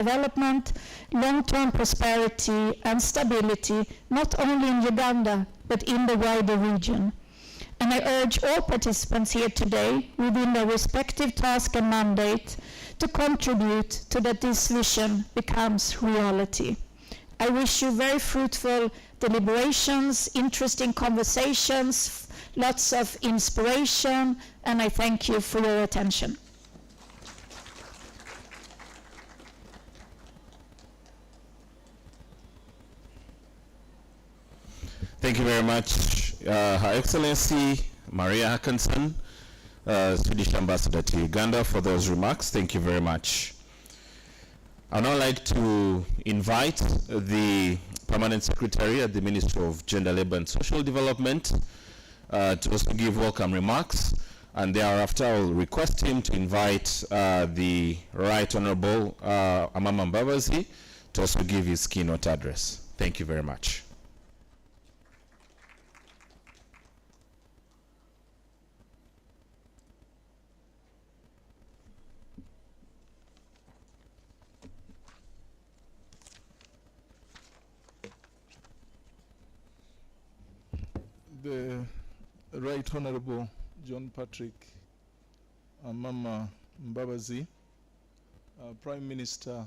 development, long-term prosperity and stability, not only in Uganda, but in the wider region. And I urge all participants here today, within their respective task and mandate, to contribute to that this vision becomes reality. I wish you very fruitful deliberations, interesting conversations, lots of inspiration, and I thank you for your attention. Thank you very much, Her Excellency Maria Hackinson, Swedish Ambassador to Uganda, for those remarks. Thank you very much. I'd now like to invite the Permanent Secretary at the Ministry of Gender, Labour and Social Development to also give welcome remarks, and thereafter I'll request him to invite the Right Honourable Amama Mbabazi to also give his keynote address. Thank you very much. The Right Honourable John Patrick Amama Mbabazi, Prime Minister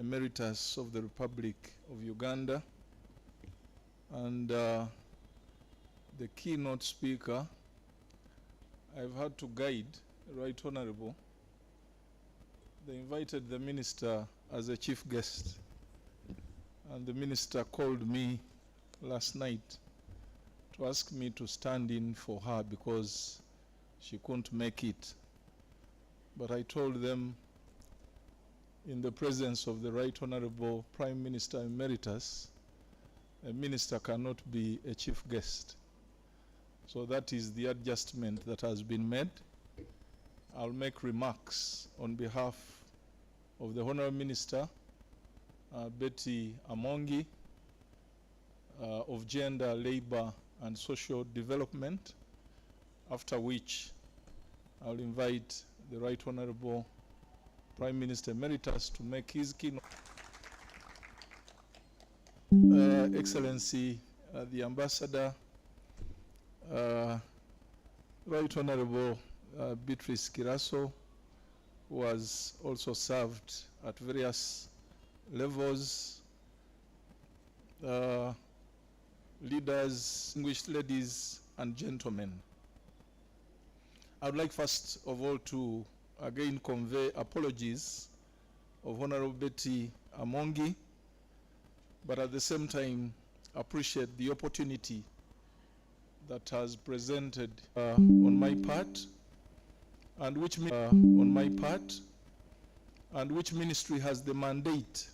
Emeritus of the Republic of Uganda, and the keynote speaker. I've had to guide Right Honourable. They invited the minister as a chief guest, and the minister called me last night to ask me to stand in for her because she couldn't make it. But I told them, in the presence of the Right Honourable Prime Minister Emeritus, a minister cannot be a chief guest. So that is the adjustment that has been made. I'll make remarks on behalf of the Honourable Minister, Betty Amongi, of Gender, Labour and Social Development, after which I'll invite the Right Honourable Prime Minister Emeritus to make his keynote. Excellency, the Ambassador, Right Honourable Beatrice Kiraso, who has also served at various levels, leaders, distinguished ladies and gentlemen. I would like first of all to again convey apologies of Honorable Betty Amongi, but at the same time appreciate the opportunity that has presented on my part, and which ministry has the mandate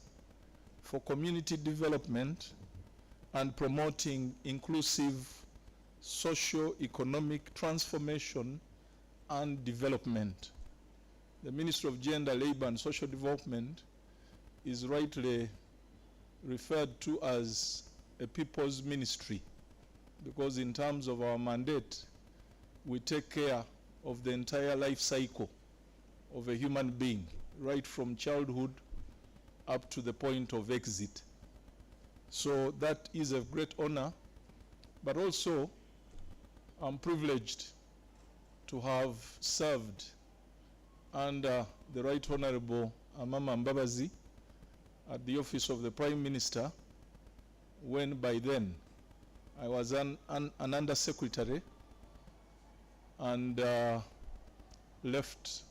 for community development and promoting inclusive socio-economic transformation and development. The Ministry of Gender, Labour and Social Development is rightly referred to as a people's ministry, because in terms of our mandate, we take care of the entire life cycle of a human being, right from childhood up to the point of exit. So that is a great honor, but also I'm privileged to have served under the Right Honourable Amama Mbabazi at the office of the Prime Minister, when by then I was an Under-Secretary and left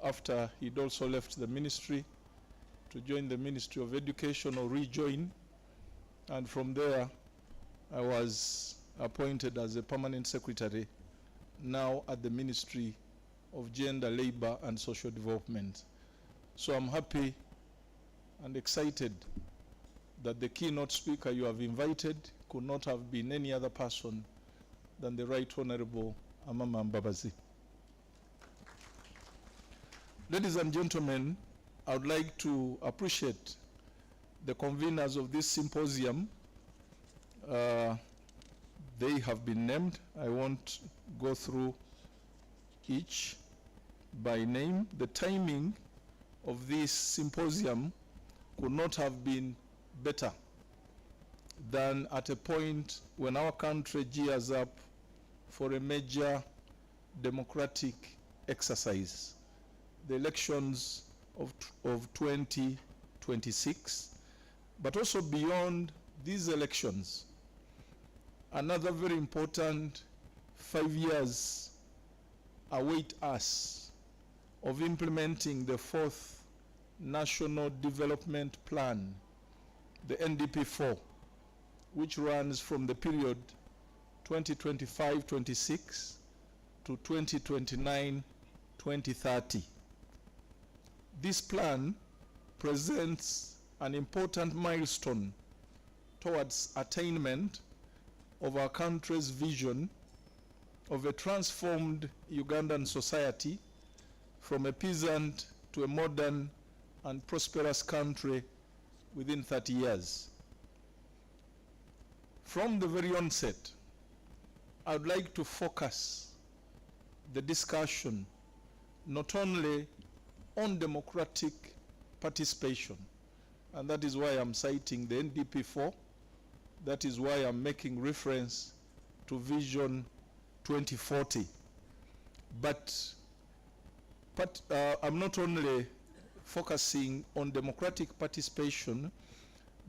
after he'd also left the ministry to join the Ministry of Education, or rejoin. And from there, I was appointed as a permanent secretary, now at the Ministry of Gender, Labour and Social Development. So I'm happy and excited that the keynote speaker you have invited could not have been any other person than the Right Honourable Amama Mbabazi. Ladies and gentlemen, I would like to appreciate the conveners of this symposium. They have been named. I won't go through each by name. The timing of this symposium could not have been better than at a point when our country gears up for a major democratic exercise, the elections of 2026, but also beyond these elections. Another very important 5 years await us of implementing the fourth National Development Plan, the NDP4, which runs from the period 2025-26 to 2029-2030. This plan presents an important milestone towards attainment of our country's vision of a transformed Ugandan society from a peasant to a modern and prosperous country within 30 years. From the very onset, I would like to focus the discussion not only on democratic participation, and that is why I'm citing the NDP4, that is why I'm making reference to Vision 2040. But I'm not only focusing on democratic participation,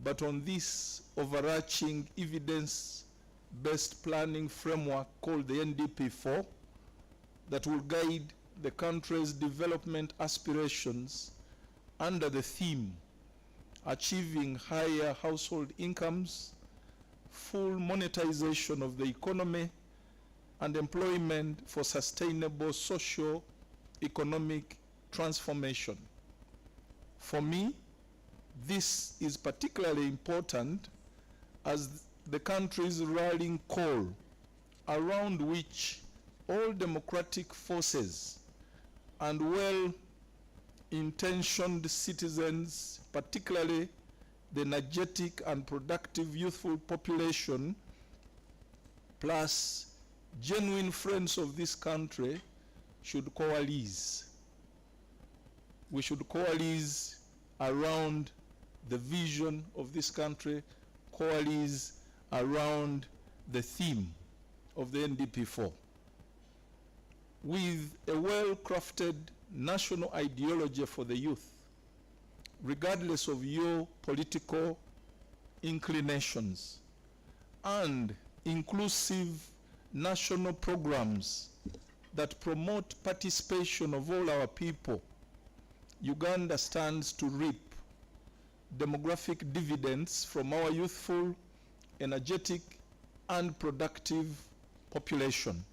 but on this overarching evidence-based planning framework called the NDP4 that will guide the country's development aspirations under the theme achieving higher household incomes, full monetization of the economy, and employment for sustainable socio-economic transformation. For me, this is particularly important as the country's rallying call around which all democratic forces and well-intentioned citizens, particularly the energetic and productive youthful population, plus genuine friends of this country, should coalesce. We should coalesce around the vision of this country, coalesce around the theme of the NDP4. With a well-crafted national ideology for the youth, regardless of your political inclinations, and inclusive national programs that promote participation of all our people, Uganda stands to reap demographic dividends from our youthful, energetic, and productive population.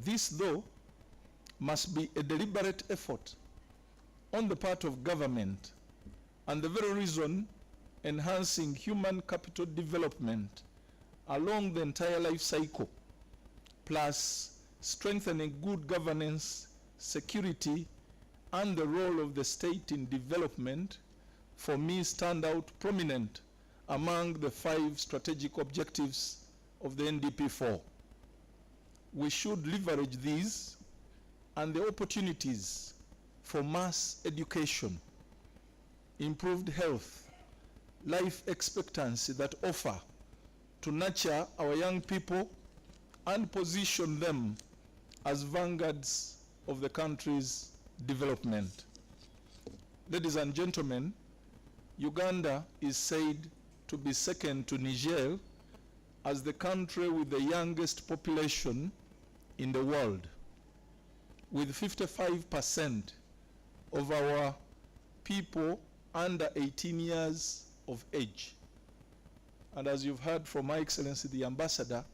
This, though, must be a deliberate effort on the part of government, and the very reason enhancing human capital development along the entire life cycle, plus strengthening good governance, security, and the role of the state in development, for me, stand out prominent among the 5 strategic objectives of the NDP4. We should leverage these and the opportunities for mass education, improved health, life expectancy that offer to nurture our young people and position them as vanguards of the country's development. Ladies and gentlemen, Uganda is said to be second to Niger as the country with the youngest population in the world, with 55% of our people under 18 years of age. And as you've heard from My Excellency the Ambassador,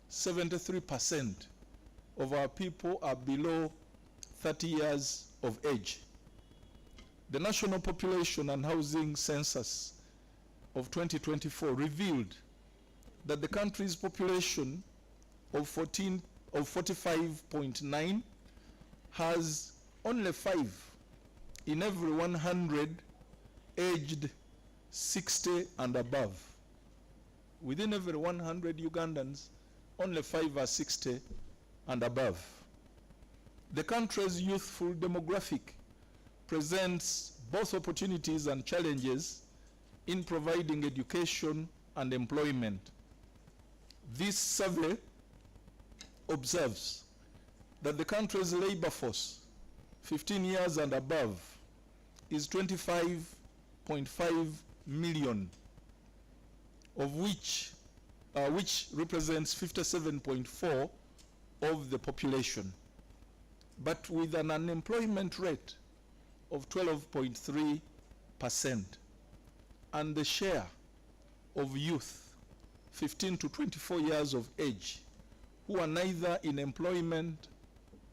73% of our people are below 30 years of age. The National Population and Housing Census of 2024 revealed that the country's population of 45.9 has only 5 in every 100 aged 60 and above. Within every 100 Ugandans, only 5 are 60 and above. The country's youthful demographic presents both opportunities and challenges in providing education and employment. This survey observes that the country's labor force, 15 years and above, is 25.5 million, of which represents 57.4% of the population, but with an unemployment rate of 12.3%, and the share of youth 15 to 24 years of age who are neither in employment,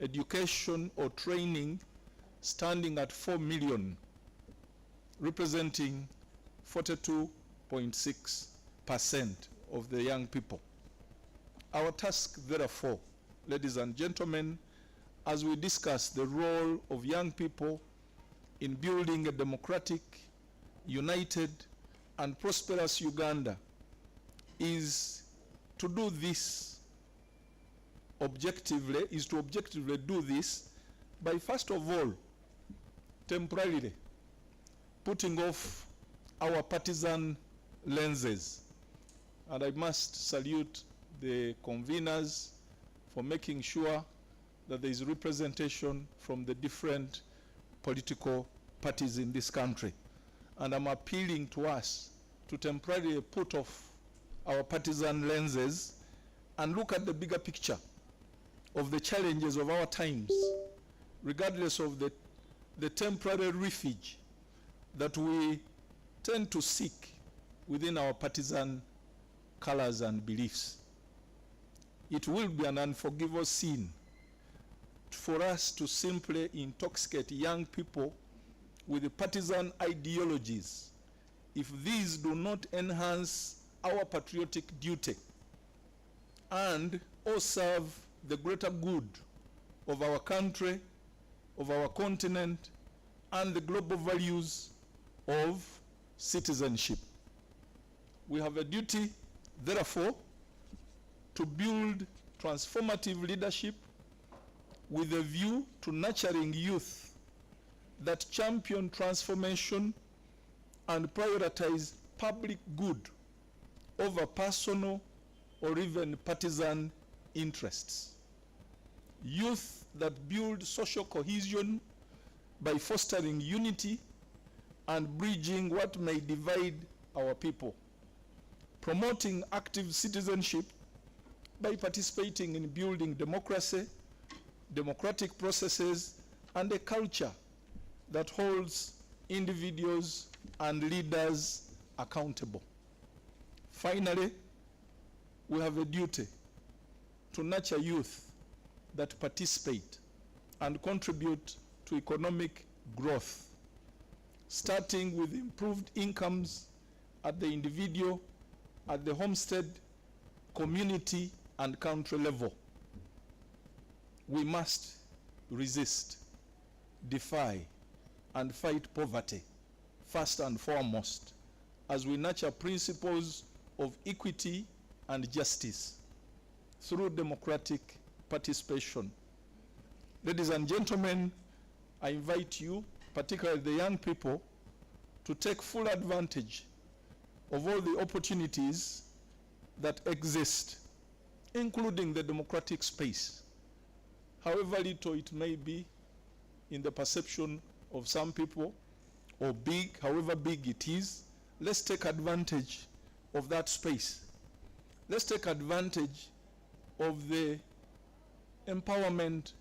education, or training standing at 4 million, representing 42.6% of the young people. Our task, therefore, ladies and gentlemen, as we discuss the role of young people in building a democratic, united, and prosperous Uganda, is to do this objectively, do this by, first of all, temporarily putting off our partisan lenses. And I must salute the conveners for making sure that there is representation from the different political parties in this country. And I'm appealing to us to temporarily put off our partisan lenses and look at the bigger picture of the challenges of our times, regardless of the temporary refuge that we tend to seek within our partisan colors and beliefs. It will be an unforgivable sin for us to simply intoxicate young people with partisan ideologies if these do not enhance our patriotic duty and or serve the greater good of our country, of our continent, and the global values of citizenship. We have a duty, therefore, to build transformative leadership with a view to nurturing youth that champion transformation and prioritize public good over personal or even partisan interests. Youth that build social cohesion by fostering unity and bridging what may divide our people. Promoting active citizenship by participating in building democracy, democratic processes, and a culture that holds individuals and leaders accountable. Finally, we have a duty to nurture youth that participate and contribute to economic growth, starting with improved incomes at the individual, at the homestead, community, and country level. We must resist, defy, and fight poverty, first and foremost, as we nurture principles of equity and justice through democratic participation. Ladies and gentlemen, I invite you, particularly the young people, to take full advantage of all the opportunities that exist, including the democratic space, however little it may be in the perception of some people, or big, however big it is. Let's take advantage of that space. Let's take advantage of the empowerment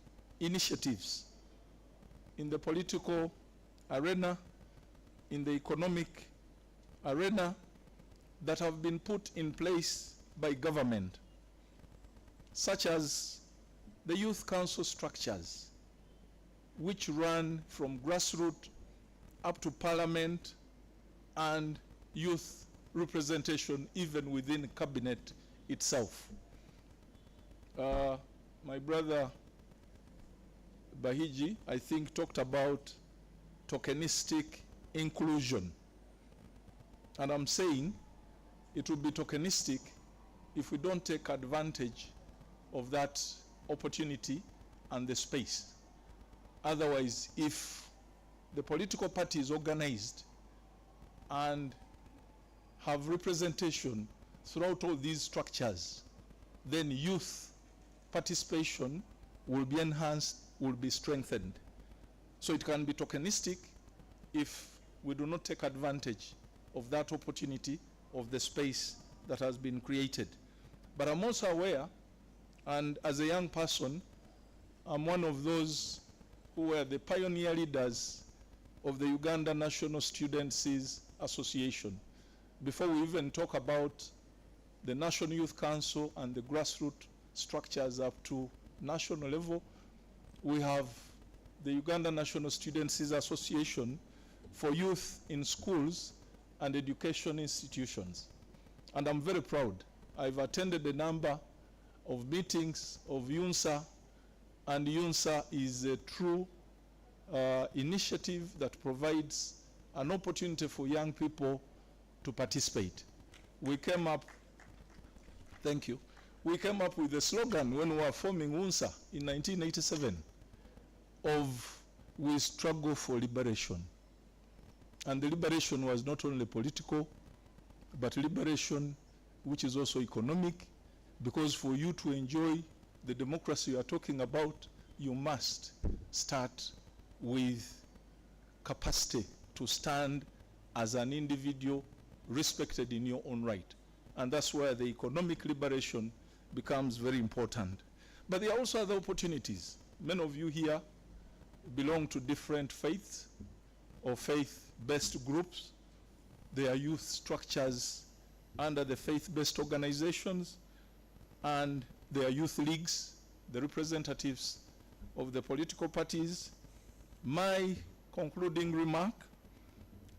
initiatives in the political arena, in the economic arena, that have been put in place by government, such as the youth council structures, which run from grassroots up to parliament and youth representation even within cabinet itself. My brother Bahiji, I think, talked about tokenistic inclusion. And I'm saying it will be tokenistic if we don't take advantage of that opportunity and the space. Otherwise, if the political parties organized and have representation throughout all these structures, then youth participation will be enhanced, will be strengthened. So it can be tokenistic if we do not take advantage of that opportunity of the space that has been created. But I'm also aware, and as a young person, I'm one of those who were the pioneer leaders of the Uganda National Students' Association. Before we even talk about the National Youth Council and the grassroots structures up to national level, we have the Uganda National Students' Association for youth in schools and education institutions. And I'm very proud. I've attended a number of meetings of UNSA, and UNSA is a true initiative that provides an opportunity for young people to participate. We came up, thank you, we came up with a slogan when we were forming UNSA in 1987 of "We struggle for liberation." And the liberation was not only political, but liberation which is also economic, because for you to enjoy the democracy you are talking about, you must start with capacity to stand as an individual respected in your own right. And that's where the economic liberation becomes very important. But there are also other opportunities. Many of you here belong to different faiths or faith-based groups. There are youth structures under the faith-based organizations, and there are youth leagues, the representatives of the political parties. My concluding remark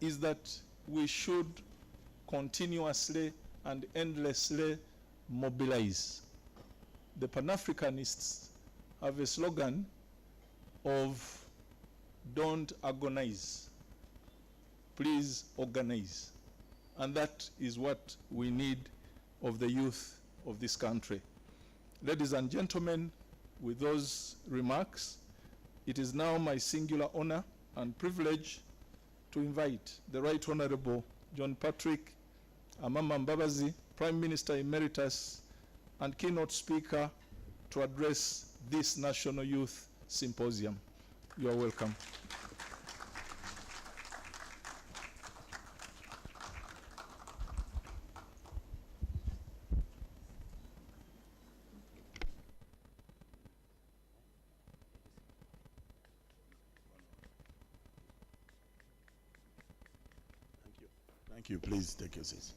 is that we should continuously and endlessly mobilize. The Pan-Africanists have a slogan of "Don't agonize, please organize." And that is what we need of the youth of this country. Ladies and gentlemen, with those remarks, it is now my singular honor and privilege to invite the Right Honorable John Patrick Amama Mbabazi, Prime Minister Emeritus and keynote speaker, to address this National Youth Symposium. You are welcome. Thank you. Please take your seats.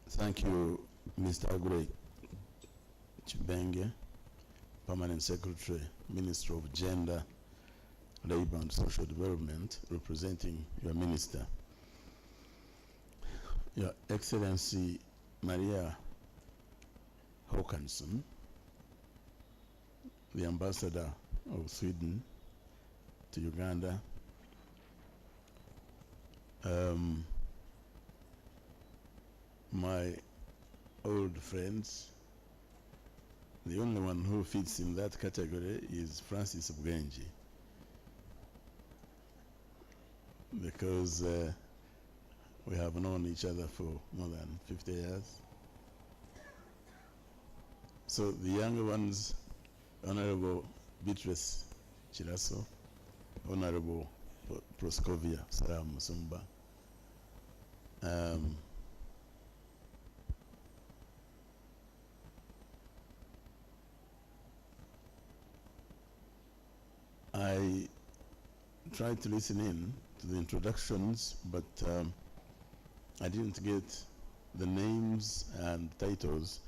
Thank you, Mr. Agure Chibenge, Permanent Secretary, Minister of Gender, Labor and Social Development, representing your minister. Your Excellency Maria Håkansson, the Ambassador of Sweden to Uganda, my old friends, the only one who fits in that category is Francis Bwenji, because we have known each other for more than 50 years. So the younger ones, Honorable Beatrice Chiraso, Honorable Proskovia Saram Musumba, I tried to listen in to the introductions, but I didn't get the names and titles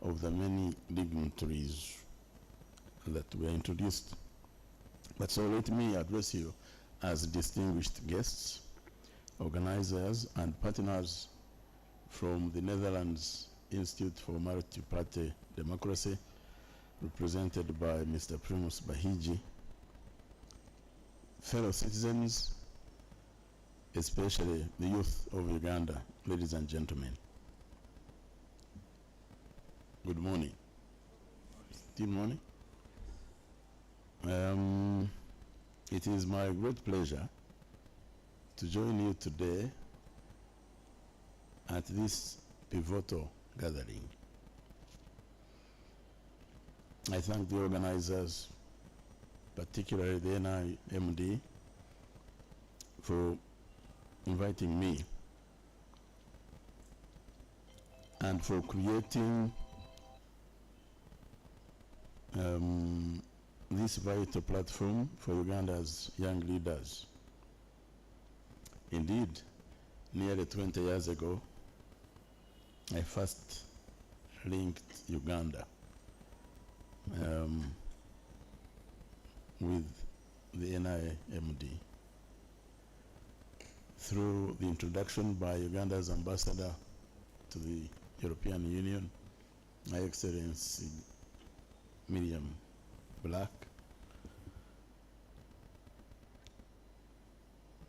of the many dignitaries that were introduced. But so let me address you as distinguished guests, organizers, and partners from the Netherlands Institute for Multi-Party Democracy, represented by Mr. Primus Bahiji, fellow citizens, especially the youth of Uganda, ladies and gentlemen. Good morning. Still morning? It is my great pleasure to join you today at this pivotal gathering. I thank the organizers, particularly the NIMD, for inviting me and for creating this vital platform for Uganda's young leaders. Indeed, nearly 20 years ago, I first linked Uganda with the NIMD through the introduction by Uganda's ambassador to the European Union, My Excellency Miriam Black.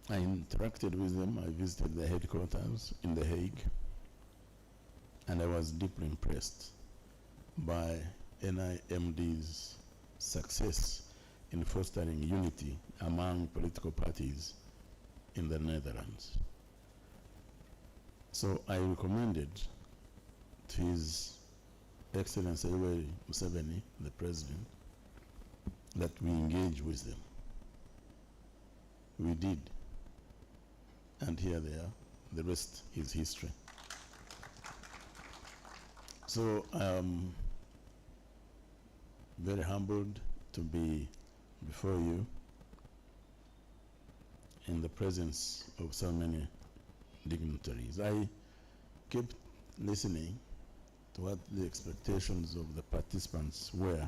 I interacted with them. I visited the headquarters in The Hague, and I was deeply impressed by NIMD's success in fostering unity among political parties in the Netherlands. So I recommended to His Excellency Yoweri Museveni, the President, that we engage with them. We did. And here they are. The rest is history. So I'm very humbled to be before you in the presence of so many dignitaries. I kept listening to what the expectations of the participants were,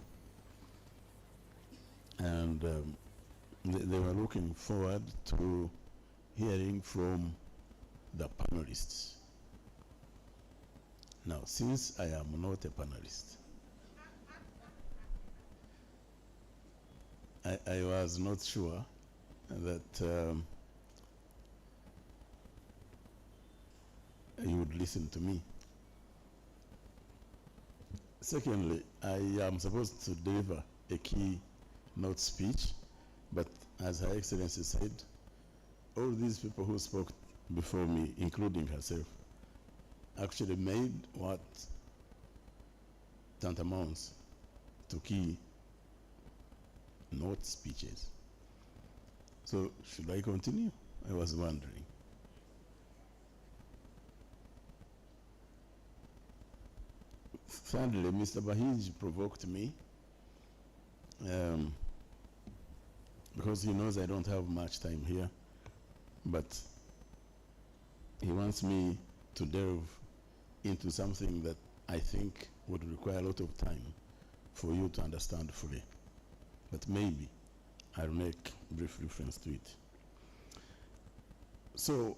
and they were looking forward to hearing from the panelists. Now, since I am not a panelist, I was not sure that you would listen to me. Secondly, I am supposed to deliver a keynote speech, but as Her Excellency said, all these people who spoke before me, including herself, actually made what tantamounts to keynote speeches. So should I continue? I was wondering. Thirdly, Mr. Bahij provoked me because he knows I don't have much time here, but he wants me to delve into something that I think would require a lot of time for you to understand fully. But maybe I'll make brief reference to it. So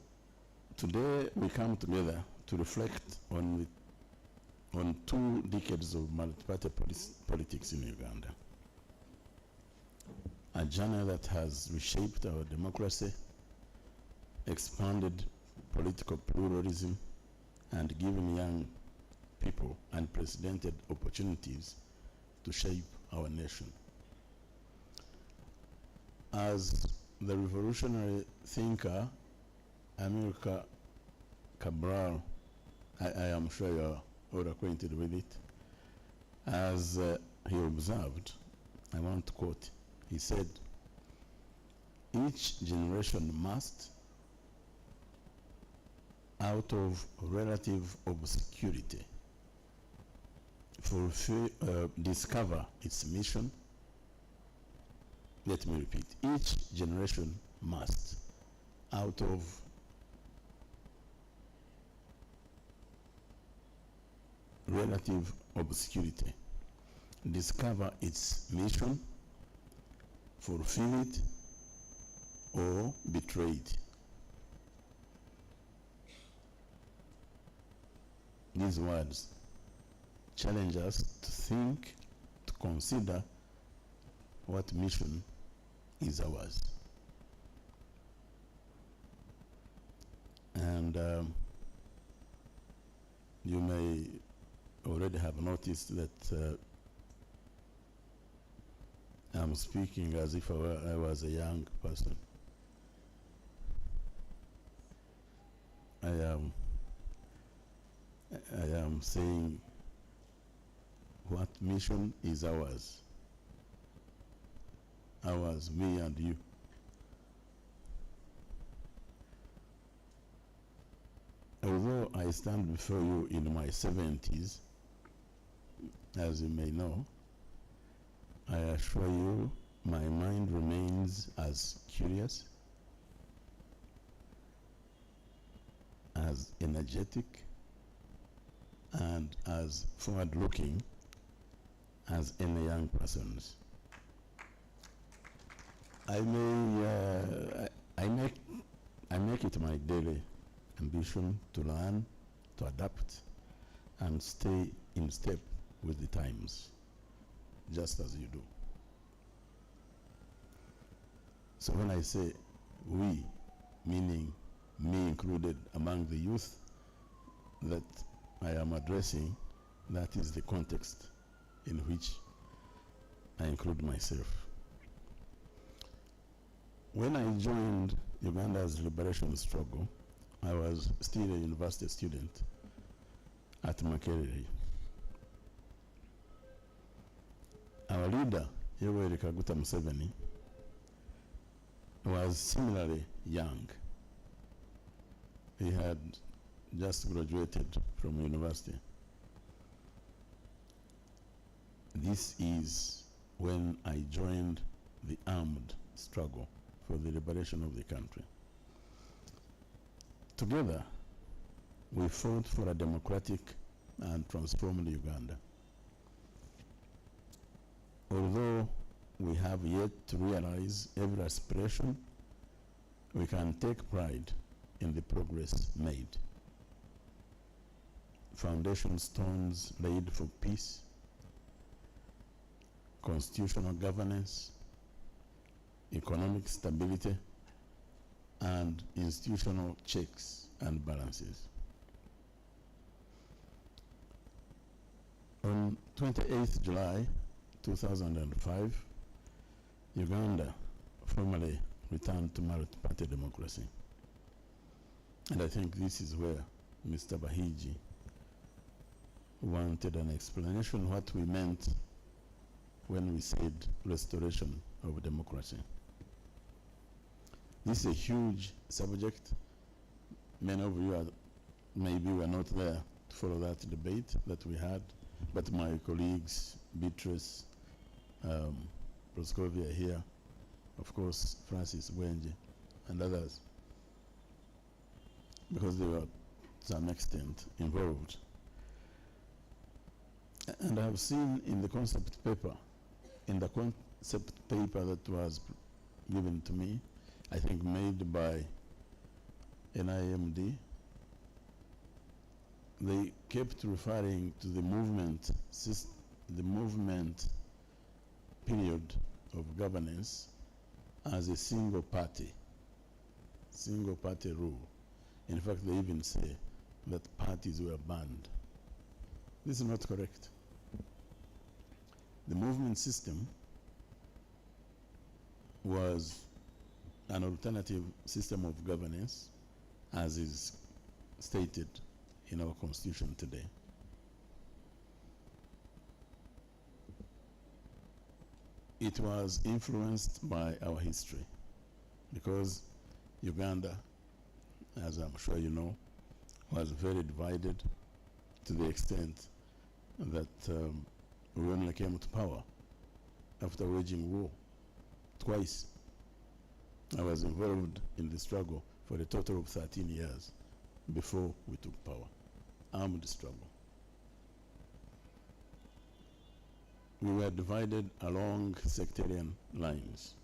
today we come together to reflect on 2 decades of multi-party politics in Uganda. A journey that has reshaped our democracy, expanded political pluralism, and given young people unprecedented opportunities to shape our nation. As the revolutionary thinker Amilcar Cabral, I am sure you're all acquainted with it, as he observed, I want to quote, he said, "Each generation must, out of relative obscurity, discover its mission." Let me repeat, each generation must, out of relative obscurity, discover its mission, fulfill it, or betray it. These words challenge us to think, to consider what mission is ours. And you may already have noticed that I'm speaking as if I was a young person. I am saying what mission is ours. Ours, me and you. Although I stand before you in my 70s, as you may know, I assure you my mind remains as curious, as energetic, and as forward-looking as any young person's. I make it my daily ambition to learn, to adapt, and stay in step with the times, just as you do. So when I say we, meaning me included among the youth that I am addressing, that is the context in which I include myself. When I joined Uganda's liberation struggle, I was still a university student at Makerere. Our leader, Yoweri Kaguta Museveni, was similarly young. He had just graduated from university. This is when I joined the armed struggle for the liberation of the country. Together, we fought for a democratic and transformed Uganda. Although we have yet to realize every aspiration, we can take pride in the progress made. Foundation stones laid for peace, constitutional governance, economic stability, and institutional checks and balances. On 28th July 2005, Uganda formally returned to multi-party democracy. And I think this is where Mr. Bahiji wanted an explanation what we meant when we said restoration of democracy. This is a huge subject. Many of you maybe were not there to follow that debate that we had, but my colleagues, Beatrice, Proscovia here, of course, Francis Wenje, and others, because they were to some extent involved. And I have seen in the concept paper, that was given to me, I think made by NIMD, they kept referring to the movement period of governance as a single party rule. In fact, they even say that parties were banned. This is not correct. The movement system was an alternative system of governance, as is stated in our constitution today. It was influenced by our history, because Uganda, as I'm sure you know, was very divided to the extent that we only came to power after waging war twice. I was involved in the struggle for a total of 13 years before we took power. Armed struggle. We were divided along sectarian lines.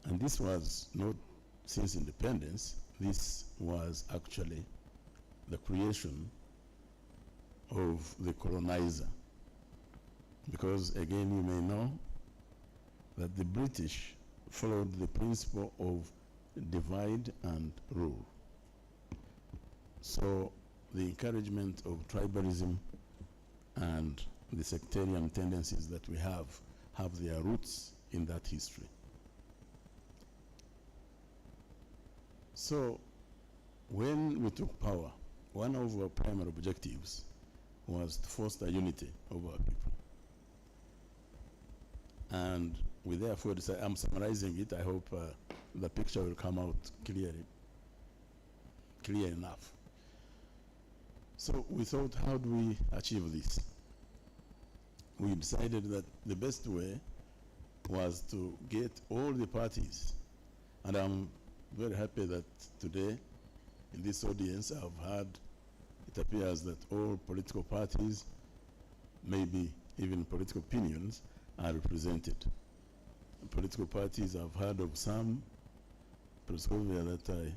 And this was not since independence, this was actually the creation of the colonizer. Because again, you may know that the British followed the principle of divide and rule. So the encouragement of tribalism and the sectarian tendencies that we have their roots in that history. So when we took power, one of our primary objectives was to foster unity of our people. And we therefore decided, I'm summarizing it, I hope the picture will come out clear enough. So we thought, how do we achieve this? We decided that the best way was to get all the parties, and I'm very happy that today in this audience I've heard, it appears that all political parties, maybe even political opinions, are represented. Political parties, I've heard of some, that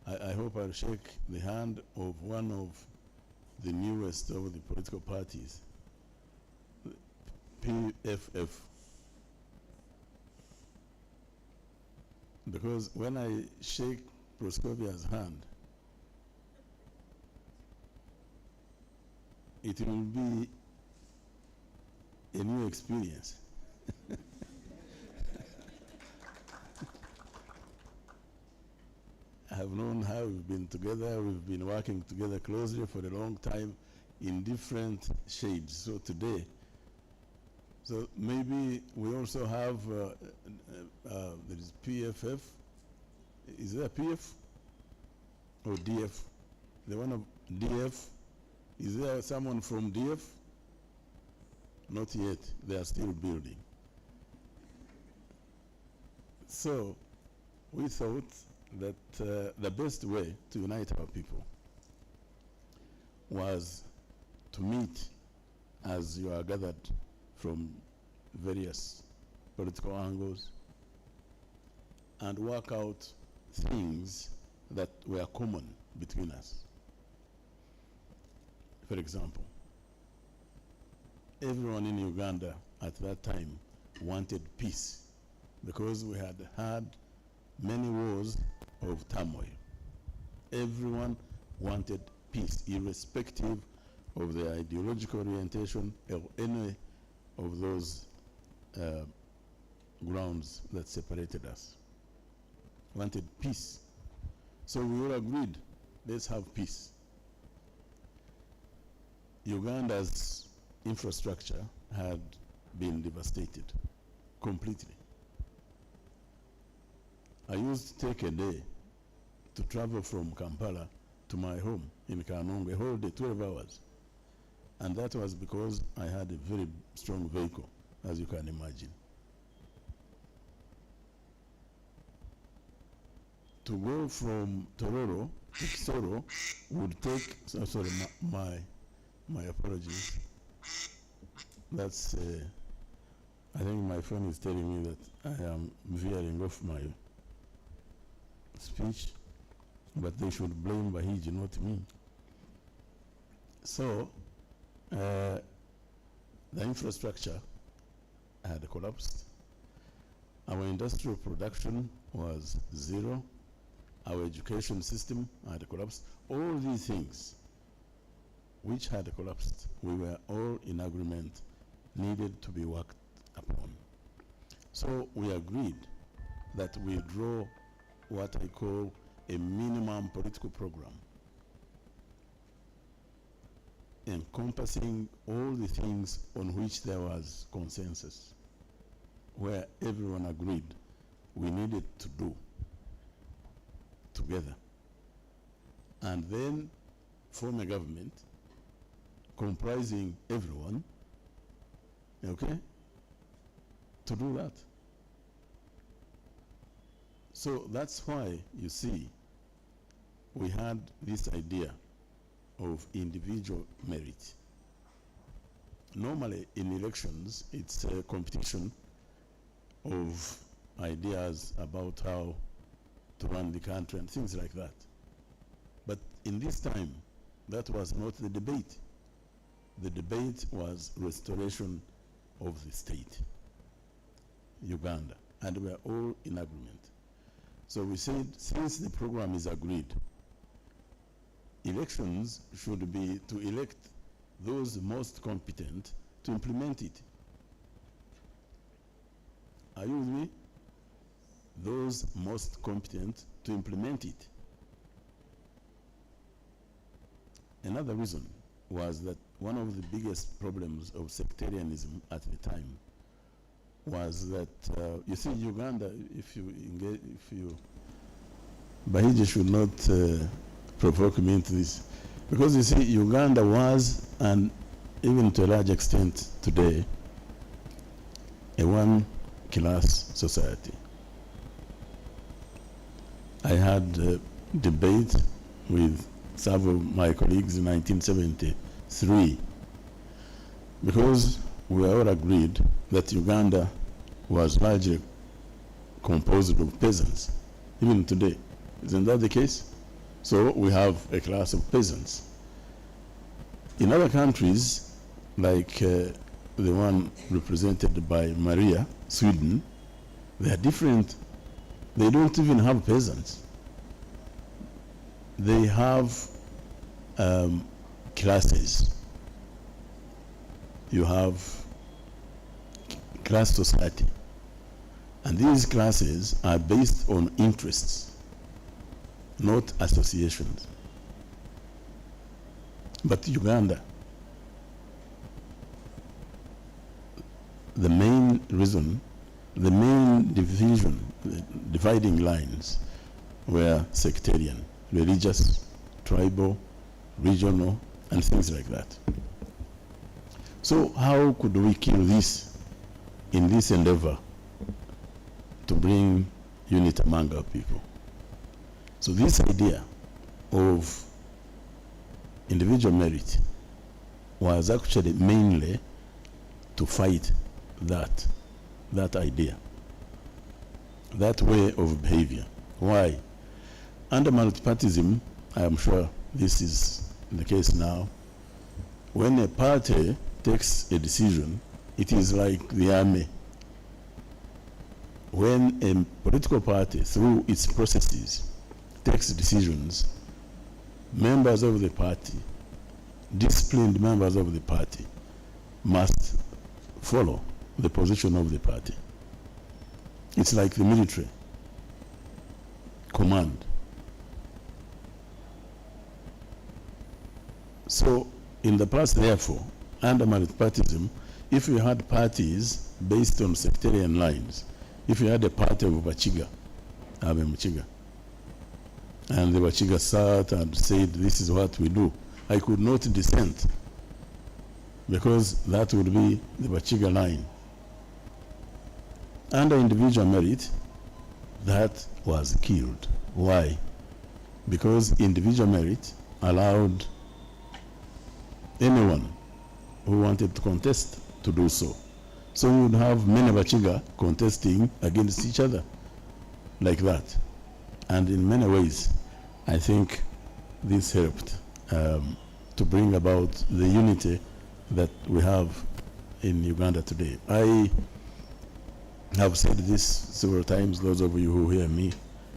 I hope I'll shake the hand of one of the newest of the political parties, PFF. Because when I shake Proscovia's hand, it will be a new experience. I have known how we've been together, we've been working together closely for a long time in different shades. So today, so maybe we also have, there is PFF. Is there PF or DF? The one of DF, is there someone from DF? Not yet, they are still building. So we thought that the best way to unite our people was to meet as you are gathered from various political angles and work out things that were common between us. For example, everyone in Uganda at that time wanted peace because we had had many wars of turmoil. Everyone wanted peace, irrespective of their ideological orientation or any of those grounds that separated us. Wanted peace. So we all agreed, let's have peace. Uganda's infrastructure had been devastated completely. I used to take a day to travel from Kampala to my home in Kanungu, a whole day, 12 hours. And that was because I had a very strong vehicle, as you can imagine. To go from Tororo to Kisoro would take, sorry, my apologies. That's, I think my phone is telling me that I am veering off my speech, but they should blame Bahiji, not me. So, the infrastructure had collapsed. Our industrial production was zero. Our education system had collapsed. All these things which had collapsed, we were all in agreement, needed to be worked upon. So we agreed that we draw what I call a minimum political program, encompassing all the things on which there was consensus, where everyone agreed we needed to do together, and then form a government comprising everyone, okay, to do that. So that's why, you see, we had this idea of individual merit. Normally in elections, it's a competition of ideas about how to run the country and things like that. But in this time, that was not the debate. The debate was restoration of the state, Uganda, and we are all in agreement. So we said, since the program is agreed, elections should be to elect those most competent to implement it. Are you with me? Those most competent to implement it. Another reason was that one of the biggest problems of sectarianism at the time was that, you see, Uganda, if you engage, Bahiji should not provoke me into this, because you see, Uganda was, and even to a large extent today, a one-class society. I had a debate with some of my colleagues in 1973, because we all agreed that Uganda was largely composed of peasants, even today. Isn't that the case? So we have a class of peasants. In other countries, like the one represented by Maria, Sweden, they are different. They don't even have peasants. They have classes. You have class society. And these classes are based on interests, not associations. But Uganda, the main reason, the main division, the dividing lines were sectarian, religious, tribal, regional, and things like that. So how could we kill this in this endeavor to bring unity among our people? So this idea of individual merit was actually mainly to fight that idea, that way of behavior. Why? Under multipartism, I am sure this is the case now, when a party takes a decision, it is like the army. When a political party, through its processes, takes decisions, members of the party, disciplined members of the party, must follow the position of the party. It's like the military command. So in the past, therefore, under multipartism, if you had parties based on sectarian lines, if you had a party of Bachiga, Abe Mchiga, and the Bachiga sat and said, this is what we do, I could not dissent, because that would be the Bachiga line. Under individual merit, that was killed. Why? Because individual merit allowed anyone who wanted to contest to do so. So you would have many Bachiga contesting against each other, like that. And in many ways, I think this helped to bring about the unity that we have in Uganda today. I have said this several times, those of you who hear me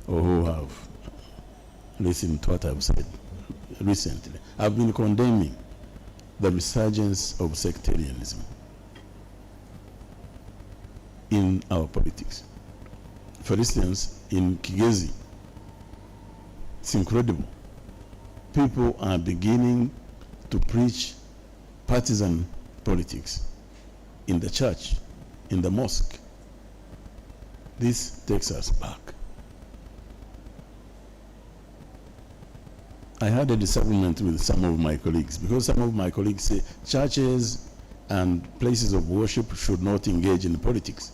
or who have listened to what I've said recently. I've been condemning the resurgence of sectarianism in our politics. For instance, in Kigezi, it's incredible. People are beginning to preach partisan politics in the church, in the mosque. This takes us back. I had a disagreement with some of my colleagues, because some of my colleagues say churches and places of worship should not engage in politics.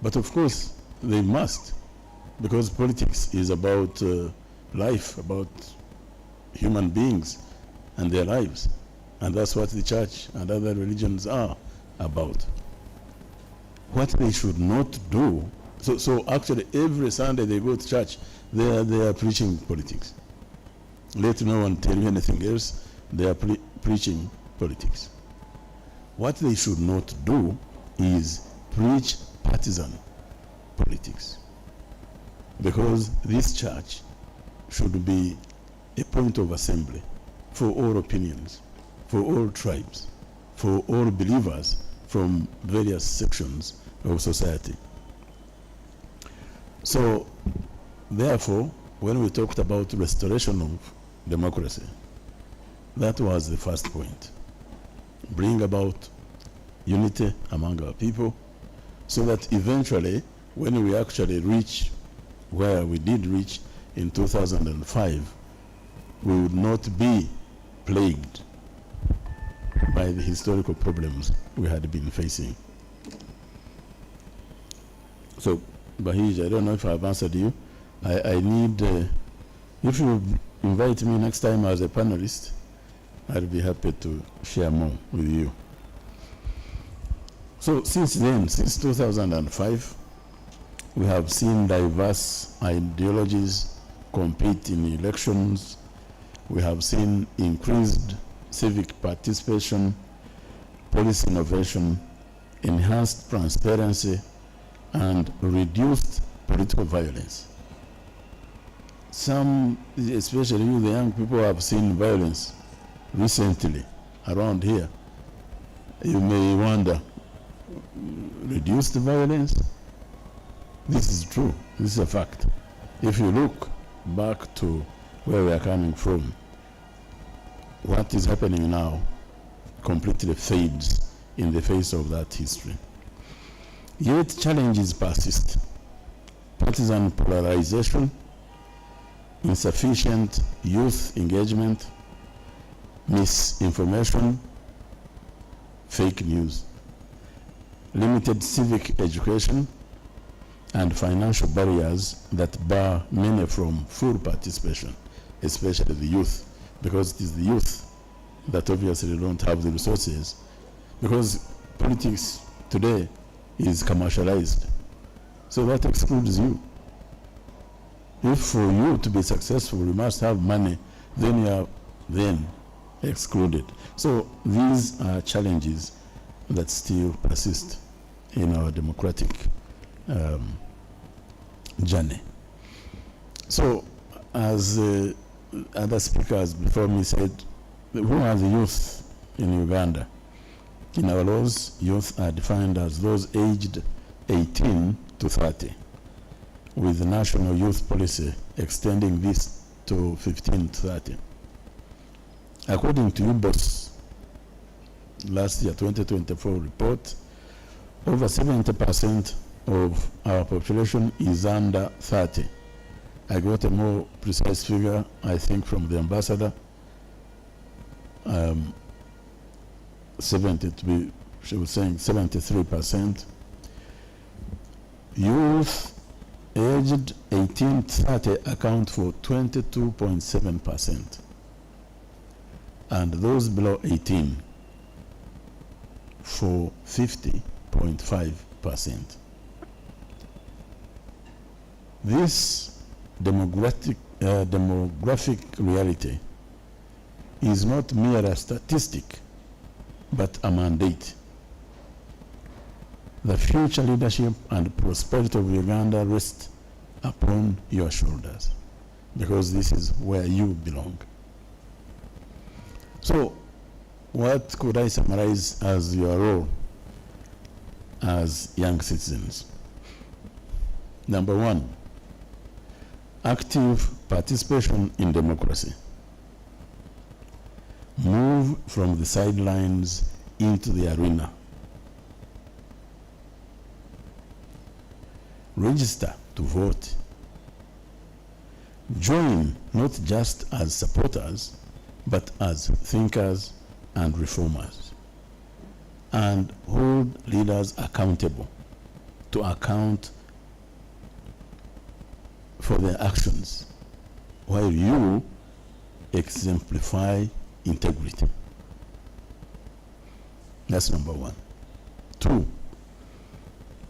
But of course, they must, because politics is about life, about human beings and their lives. And that's what the church and other religions are about. What they should not do, so actually every Sunday they go to church, they are preaching politics. Let no one tell you anything else, they are preaching politics. What they should not do is preach partisan politics. Because this church should be a point of assembly for all opinions, for all tribes, for all believers from various sections of society. So, therefore, when we talked about restoration of democracy, that was the first point. Bring about unity among our people so that eventually, when we actually reach where we did reach in 2005, we would not be plagued by the historical problems we had been facing. So, Bahij, I don't know if I've answered you. I need, if you invite me next time as a panelist, I'll be happy to share more with you. So since then, since 2005, we have seen diverse ideologies compete in elections. We have seen increased civic participation, policy innovation, enhanced transparency, and reduced political violence. Some, especially you, the young people, have seen violence recently around here. You may wonder, reduced violence? This is true. This is a fact. If you look back to where we are coming from, what is happening now completely fades in the face of that history. Yet challenges persist. Partisan polarization, insufficient youth engagement, misinformation, fake news, limited civic education, and financial barriers that bar many from full participation, especially the youth, because it is the youth that obviously don't have the resources, because politics today is commercialized. So that excludes you. If for you to be successful, you must have money, then you are then excluded. So these are challenges that still persist in our democratic journey. So as other speakers before me said, who are the youth in Uganda? In our laws, youth are defined as those aged 18 to 30, with the National Youth Policy extending this to 15 to 30. According to UBOS last year 2024 report, over 70% of our population is under 30. I got a more precise figure, I think, from the ambassador. 70 to be, she was saying 73%. Youth aged 18 to 30 account for 22.7%. And those below 18 for 50.5%. This demographic reality is not mere a statistic, but a mandate. The future leadership and prosperity of Uganda rest upon your shoulders, because this is where you belong. So, what could I summarize as your role as young citizens? Number one, active participation in democracy. Move from the sidelines into the arena. Register to vote. Join not just as supporters, but as thinkers and reformers. And hold leaders accountable to account for their actions, while you exemplify integrity. That's number one. Two,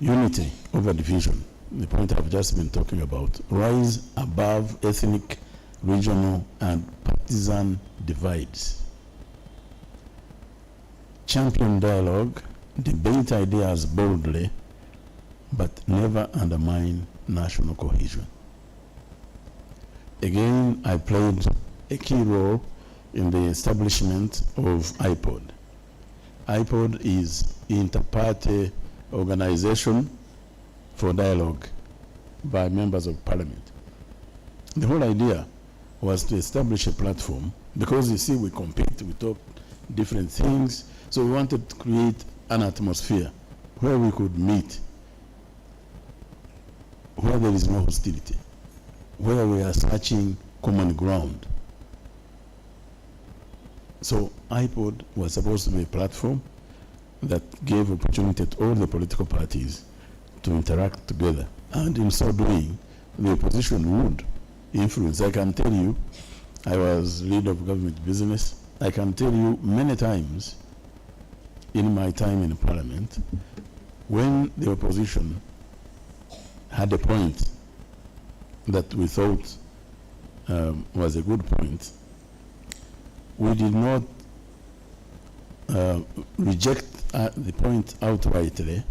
unity over division. The point I've just been talking about. Rise above ethnic, regional, and partisan divides. Champion dialogue, debate ideas boldly, but never undermine national cohesion. Again, I played a key role in the establishment of IPOD. IPOD is inter-party organization for dialogue by members of parliament. The whole idea was to establish a platform because you see we compete, we talk different things, so we wanted to create an atmosphere where we could meet, where there is no hostility, where we are searching common ground. So IPOD was supposed to be a platform that gave opportunity to all the political parties to interact together, and in so doing, the opposition would influence. I can tell you, I was leader of government business. I can tell you many times in my time in parliament, when the opposition had a point that we thought was a good point, we did not reject the point outrightly.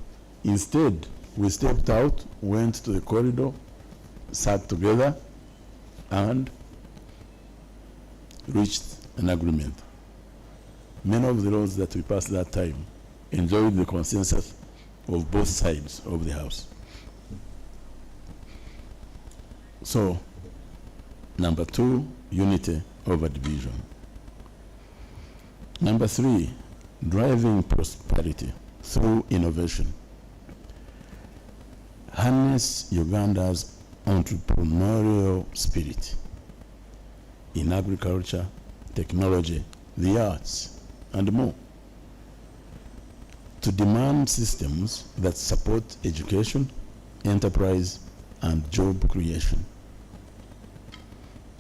Instead, we stepped out, went to the corridor, sat together, and reached an agreement. Many of the laws that we passed that time enjoyed the consensus of both sides of the House. So, number 2, unity over division. Number 3, driving prosperity through innovation. Harness Uganda's entrepreneurial spirit in agriculture, technology, the arts, and more, to demand systems that support education, enterprise, and job creation.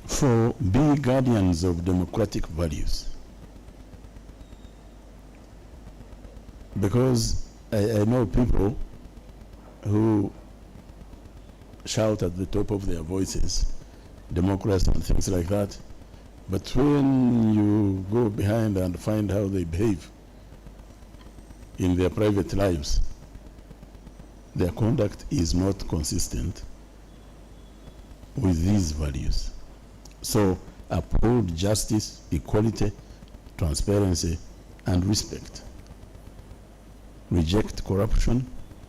4, be guardians of democratic values. Because I know people who shout at the top of their voices, democracy and things like that, but when you go behind and find how they behave in their private lives, their conduct is not consistent with these values. So uphold justice, equality, transparency, and respect. Reject corruption,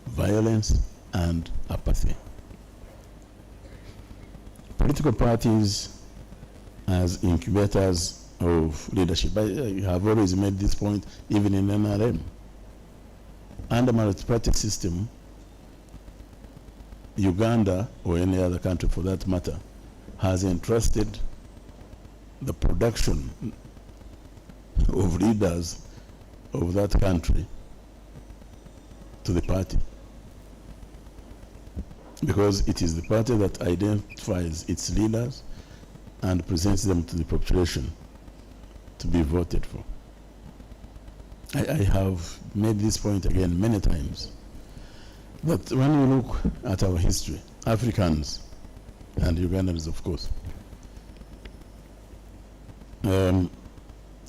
violence, and apathy. Political parties as incubators of leadership. I have always made this point, even in NRM. Under multi-party system, Uganda, or any other country for that matter, has entrusted the production of leaders of that country to the party, because it is the party that identifies its leaders and presents them to the population to be voted for. I have made this point again many times, but when you look at our history, Africans and Ugandans, of course,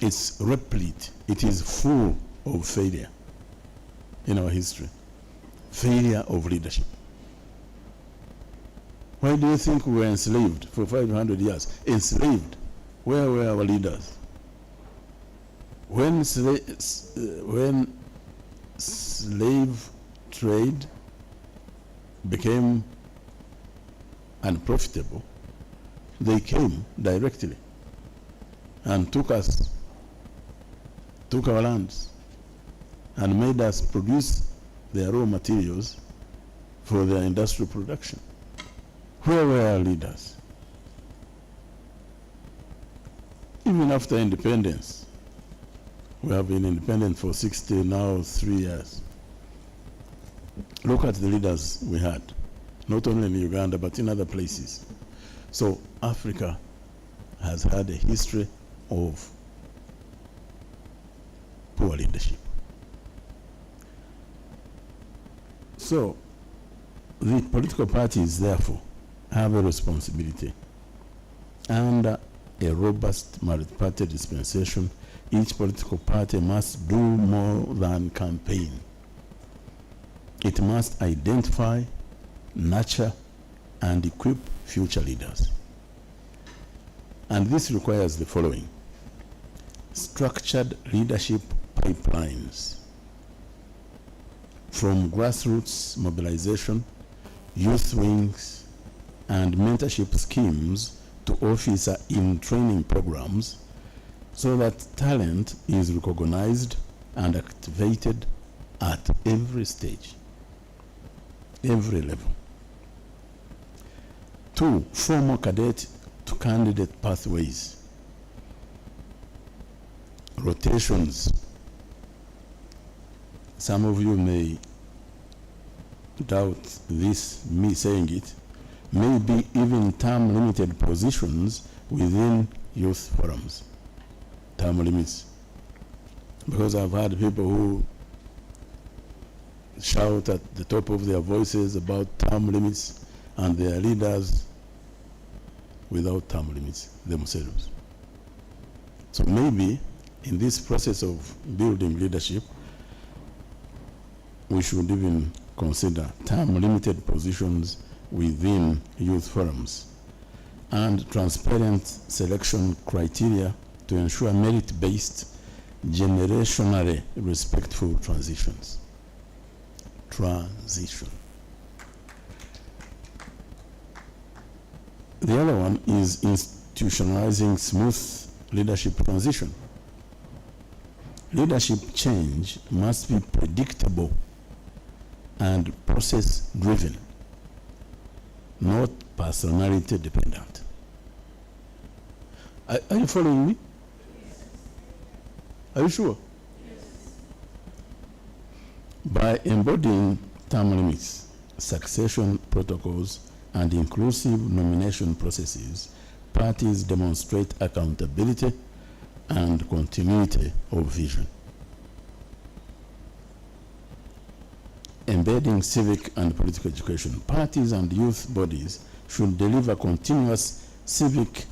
it's replete, it is full of failure in our history. Failure of leadership. Why do you think we were enslaved for 500 years? Enslaved. Where were our leaders? When slave trade became unprofitable, they came directly and took our lands, and made us produce their raw materials for their industrial production. Where were our leaders? Even after independence, we have been independent for 60, now 3 years. Look at the leaders we had, not only in Uganda, but in other places. So Africa has had a history of poor leadership. So the political parties, therefore, have a responsibility. Under a robust multi-party dispensation, each political party must do more than campaign. It must identify, nurture, and equip future leaders. And this requires the following: structured leadership pipelines from grassroots mobilization, youth wings, and mentorship schemes to officer in training programs so that talent is recognized and activated at every stage, every level. 2, formal cadet to candidate pathways. Rotations. Some of you may doubt this, me saying it, may be even term-limited positions within youth forums. Term limits. Because I've had people who shout at the top of their voices about term limits, and they are leaders without term limits themselves. So maybe in this process of building leadership, we should even consider term-limited positions within youth forums and transparent selection criteria to ensure merit-based, generationally respectful transitions. The other one is institutionalizing smooth leadership transition. Leadership change must be predictable and process-driven, not personality-dependent. Are you following me? Are you sure? By embodying term limits, succession protocols, and inclusive nomination processes, parties demonstrate accountability and continuity of vision. Embedding civic and political education. Parties and youth bodies should deliver continuous civic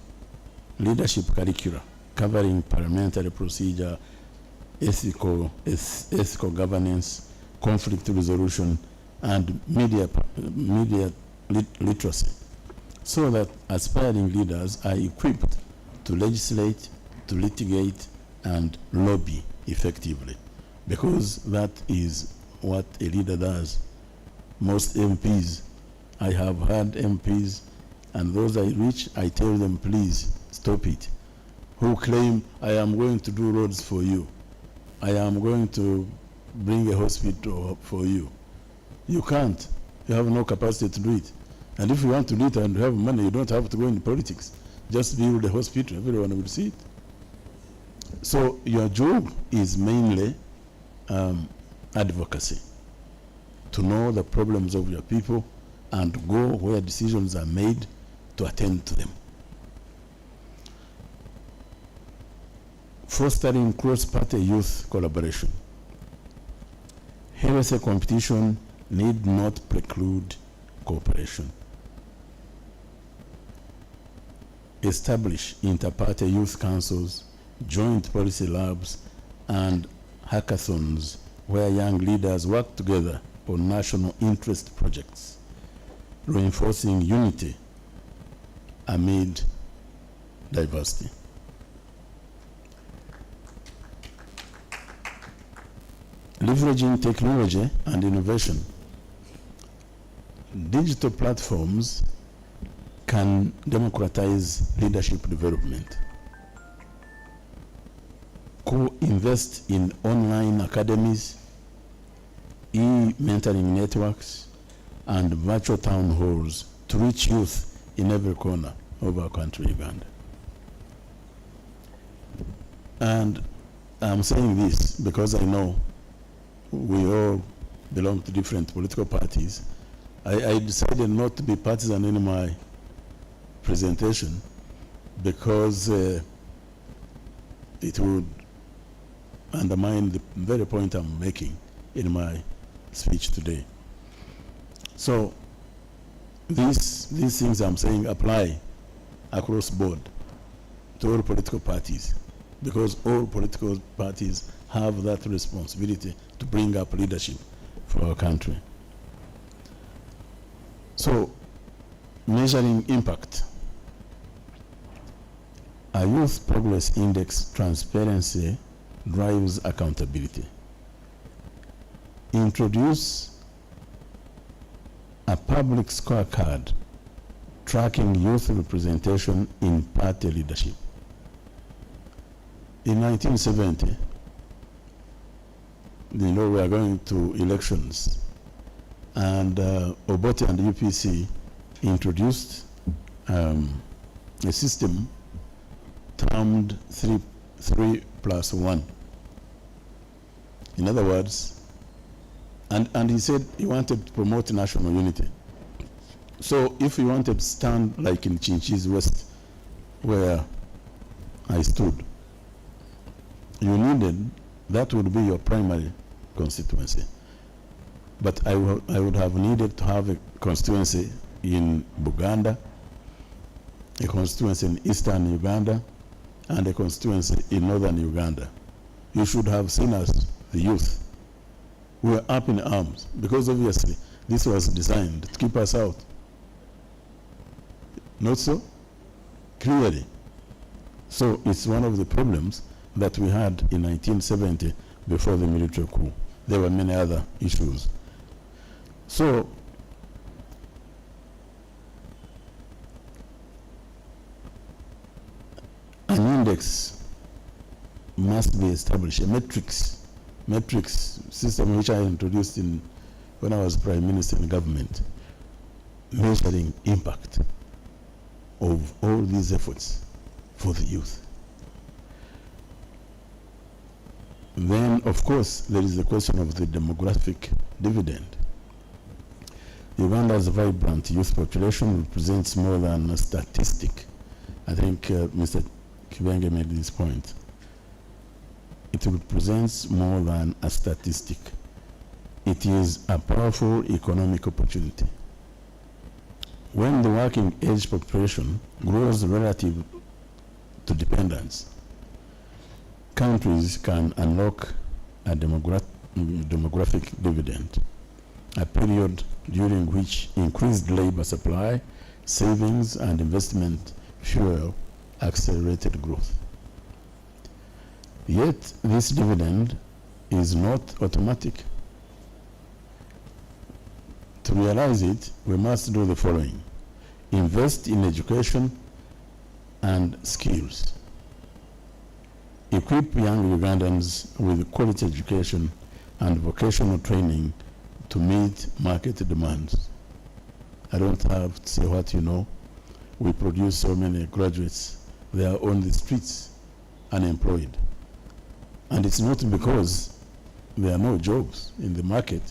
leadership curricula covering parliamentary procedure, ethical governance, conflict resolution, and media literacy, so that aspiring leaders are equipped to legislate, to litigate, and lobby effectively, because that is what a leader does. Most MPs, I have had MPs, and those I reach, I tell them, please stop it, who claim I am going to do roads for you, I am going to bring a hospital for you. You can't. You have no capacity to do it. And if you want to do it and have money, you don't have to go into politics. Just build a hospital, everyone will see it. So your job is mainly advocacy, to know the problems of your people and go where decisions are made to attend to them. Fostering cross-party youth collaboration. Healthy competition need not preclude cooperation. Establish inter-party youth councils, joint policy labs, and hackathons where young leaders work together on national interest projects, reinforcing unity amid diversity. Leveraging technology and innovation. Digital platforms can democratize leadership development. Co-invest in online academies, e-mentoring networks, and virtual town halls to reach youth in every corner of our country, Uganda. And I'm saying this because I know we all belong to different political parties. I decided not to be partisan in my presentation because it would undermine the very point I'm making in my speech today. So these things I'm saying apply across board to all political parties, because all political parties have that responsibility to bring up leadership for our country. So, measuring impact. A Youth Progress Index transparency drives accountability. Introduce a public scorecard tracking youth representation in party leadership. In 1970, we are going to elections, and Obote and UPC introduced a system termed 3+1. In other words, and he said he wanted to promote national unity. So if you wanted to stand like in Chinchills West, where I stood, you needed, that would be your primary constituency. But I would have needed to have a constituency in Buganda, a constituency in eastern Uganda, and a constituency in northern Uganda. You should have seen us, the youth. We were up in arms, because obviously this was designed to keep us out. Not so? Clearly. So it's one of the problems that we had in 1970 before the military coup. There were many other issues. So an index must be established, a metrics system which I introduced when I was Prime Minister in government, measuring impact of all these efforts for the youth. Then, of course, there is the question of the demographic dividend. Uganda's vibrant youth population represents more than a statistic. I think Mr. Kibenge made this point. It represents more than a statistic. It is a powerful economic opportunity. When the working age population grows relative to dependence, countries can unlock a demographic dividend, a period during which increased labor supply, savings, and investment fuel accelerated growth. Yet, this dividend is not automatic. To realize it, we must do the following: invest in education and skills, equip young Ugandans with quality education and vocational training to meet market demands. I don't have to say what you know. We produce so many graduates. They are on the streets, unemployed. And it's not because there are no jobs in the market.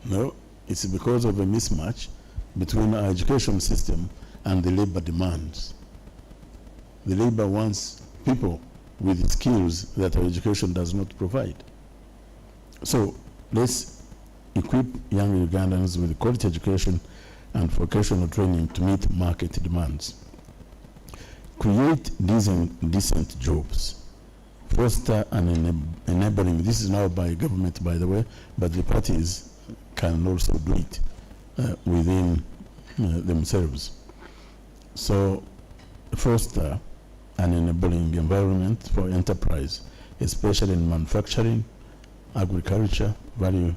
No, it's because of a mismatch between our education system and the labor demands. The labor wants people with skills that our education does not provide. So let's equip young Ugandans with quality education and vocational training to meet market demands. Create decent jobs. Foster an enabling, this is now by government, by the way, but the parties can also do it within themselves. So foster an enabling environment for enterprise, especially in manufacturing, agriculture, value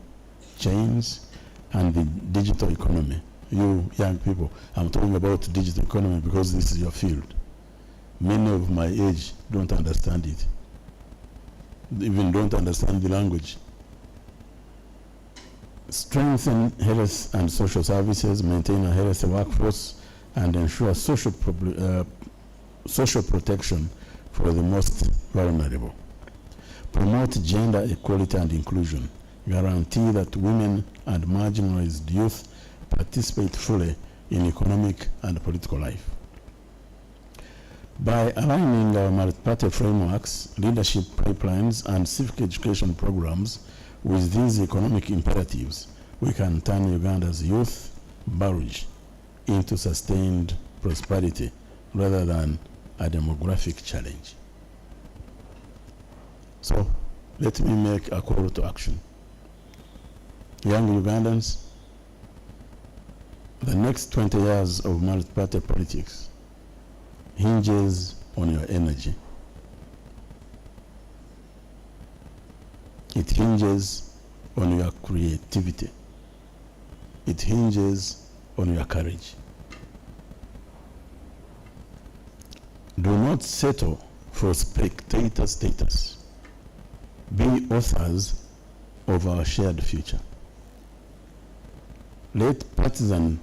chains, and the digital economy. You young people, I'm talking about digital economy because this is your field. Many of my age don't understand it, even don't understand the language. Strengthen health and social services, maintain a healthy workforce, and ensure social protection for the most vulnerable. Promote gender equality and inclusion. Guarantee that women and marginalized youth participate fully in economic and political life. By aligning our multi-party frameworks, leadership pipelines, and civic education programs with these economic imperatives, we can turn Uganda's youth bulge into sustained prosperity rather than a demographic challenge. So let me make a call to action. Young Ugandans, the next 20 years of multi-party politics hinges on your energy. It hinges on your creativity. It hinges on your courage. Do not settle for spectator status. Be authors of our shared future. Let patriotism,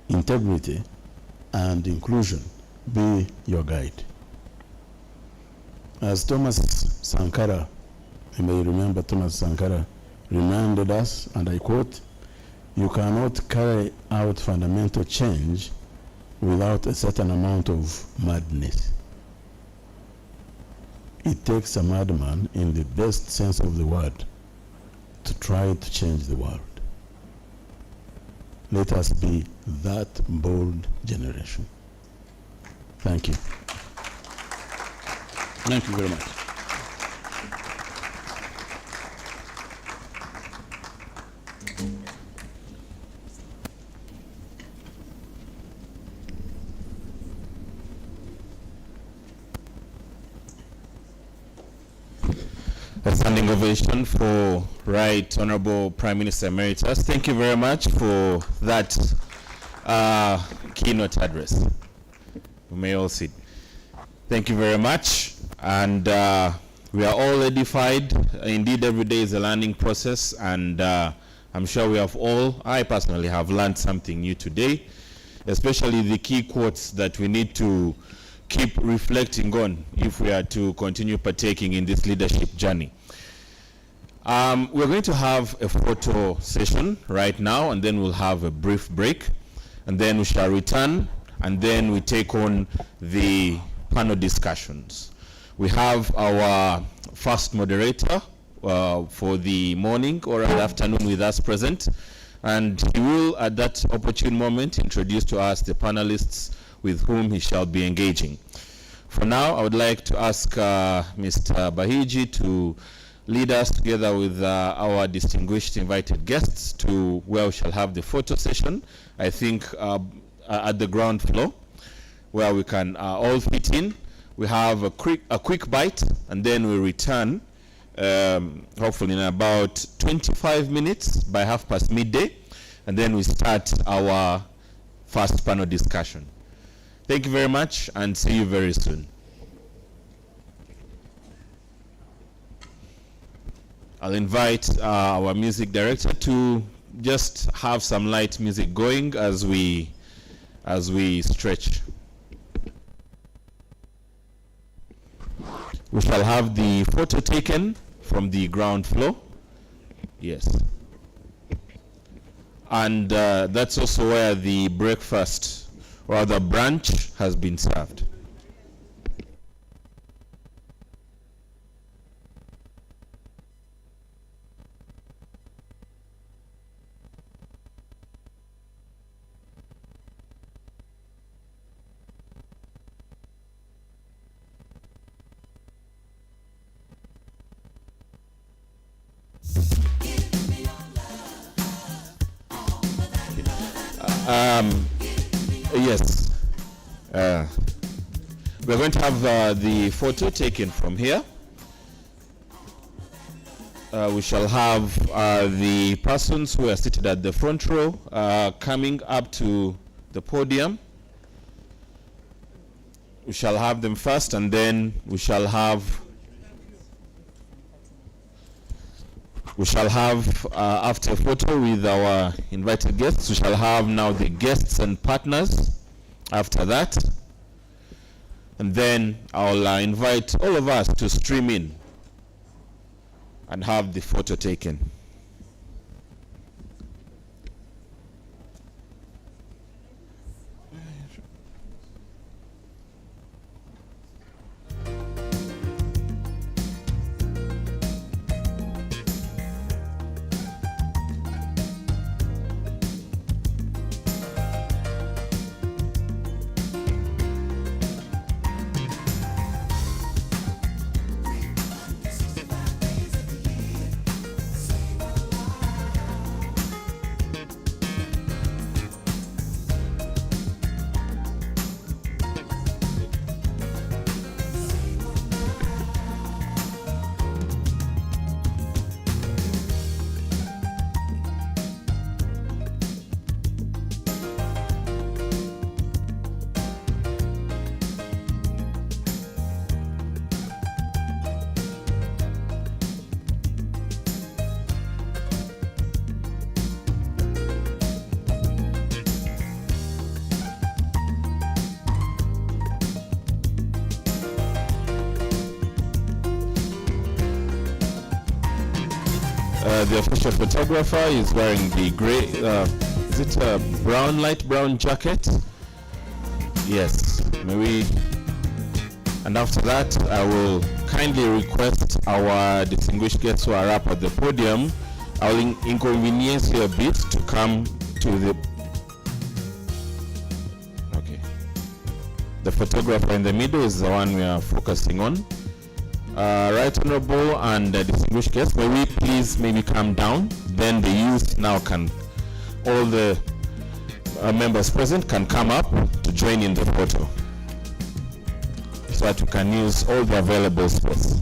integrity, and inclusion be your guide. As Thomas Sankara, you may remember Thomas Sankara, reminded us, and I quote, "You cannot carry out fundamental change without a certain amount of madness." It takes a madman, in the best sense of the word, to try to change the world. Let us be that bold generation. Thank you. Thank you very much. A standing ovation for Right Honorable Prime Minister Emeritus. Thank you very much for that keynote address. You may all sit. Thank you very much. And we are all edified. Indeed, every day is a learning process, and I'm sure we have all, I personally have learned something new today, especially the key quotes that we need to keep reflecting on if we are to continue partaking in this leadership journey. We're going to have a photo session right now, and then we'll have a brief break, and then we shall return, and then we take on the panel discussions. We have our first moderator for the morning or afternoon with us present, and he will at that opportune moment introduce to us the panelists with whom he shall be engaging. For now, I would like to ask Mr. Bahiji to lead us together with our distinguished invited guests to where we shall have the photo session, I think at the ground floor, where we can all fit in. We have a quick bite, and then we return, hopefully in about 25 minutes by midday, and then we start our first panel discussion. Thank you very much, and see you very soon. I'll invite our music director to just have some light music going as we stretch. We shall have the photo taken from the ground floor. Yes. And that's also where the breakfast or the brunch has been served. Yes, we're going to have the photo taken from here. We shall have the persons who are seated at the front row coming up to the podium. We shall have them first, and then we shall have after a photo with our invited guests, we shall have now the guests and partners after that. And then I'll invite all of us to stream in and have the photo taken. The official photographer is wearing the gray, is it a brown, light brown jacket? Yes, maybe. And after that, I will kindly request our distinguished guests who are up at the podium. I will inconvenience you a bit to come to the... Okay. The photographer in the middle is the one we are focusing on. Right Honorable and distinguished guests, may we please maybe come down? Then the youth now can, all the members present can come up to join in the photo, so that we can use all the available space.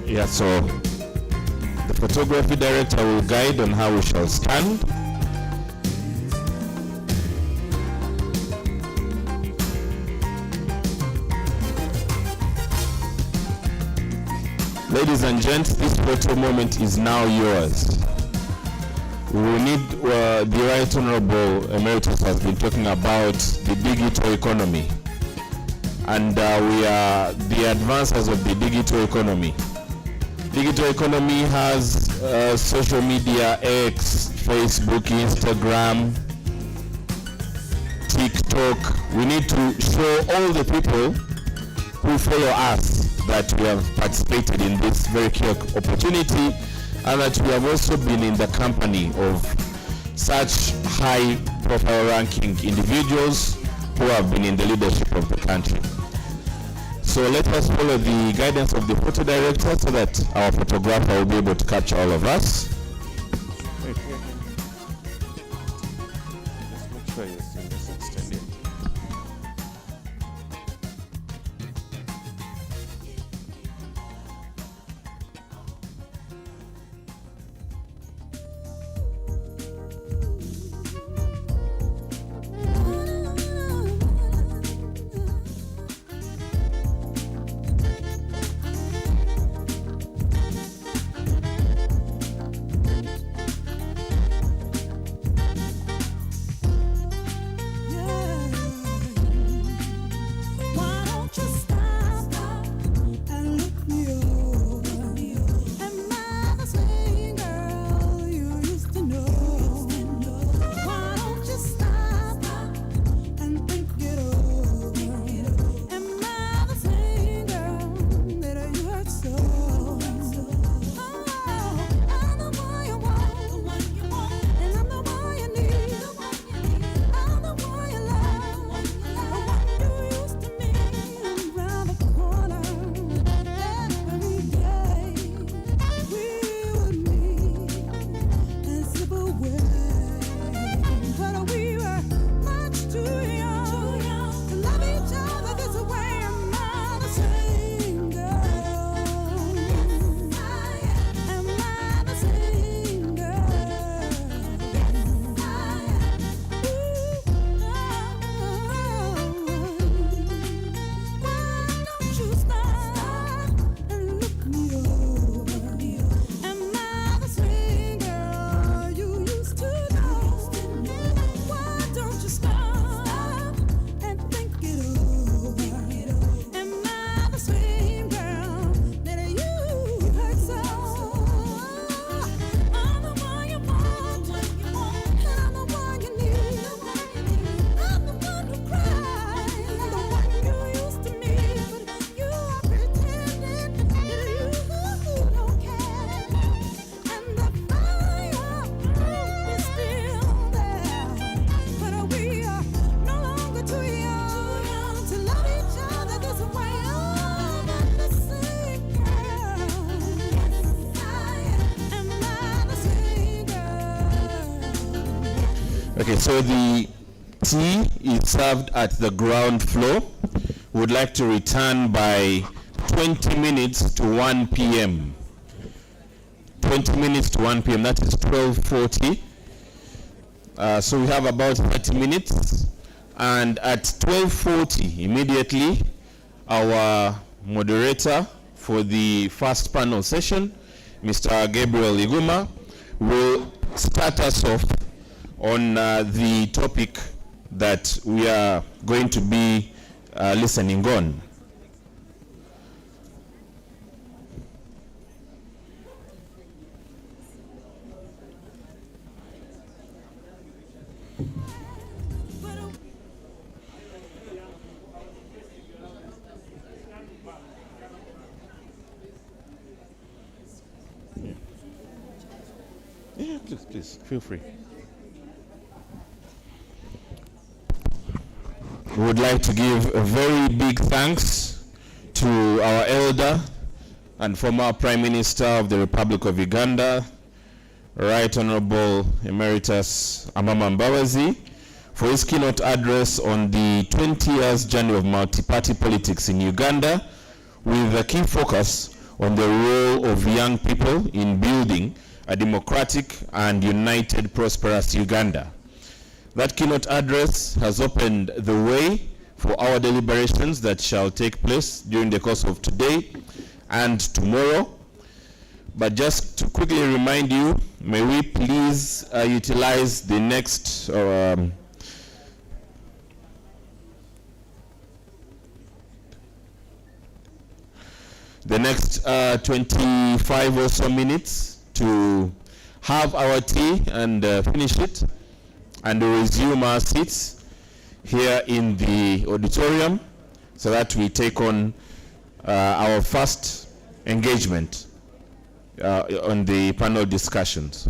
Yeah, so the photography director will guide on how we shall stand. Ladies and gents, this photo moment is now yours. We will need, the Right Honorable Emeritus has been talking about the digital economy, and we are the advancers of the digital economy. Digital economy has social media, X, Facebook, Instagram, TikTok. We need to show all the people who follow us that we have participated in this very key opportunity, and that we have also been in the company of such high profile ranking individuals who have been in the leadership of the country. So let us follow the guidance of the photo director so that our photographer will be able to capture all of us. Just make sure you're seeing this extended. Okay, so the tea is served at the ground floor. We would like to return by 20 minutes to 1 p.m. 20 minutes to 1 p.m., that is 12:40. So we have about 30 minutes. And at 12:40, immediately, our moderator for the first panel session, Mr. Gabriel Iguma, will start us off on the topic that we are going to be listening on. Please, feel free. We would like to give a very big thanks to our elder and former Prime Minister of the Republic of Uganda, Right Honorable Emeritus Amama Mbabazi, for his keynote address on the 20 years journey of multi-party politics in Uganda, with a key focus on the role of young people in building a democratic and united, prosperous Uganda. That keynote address has opened the way for our deliberations that shall take place during the course of today and tomorrow. But just to quickly remind you, may we please utilize the next the next 25 or so minutes to have our tea and finish it, and resume our seats here in the auditorium so that we take on our first engagement on the panel discussions.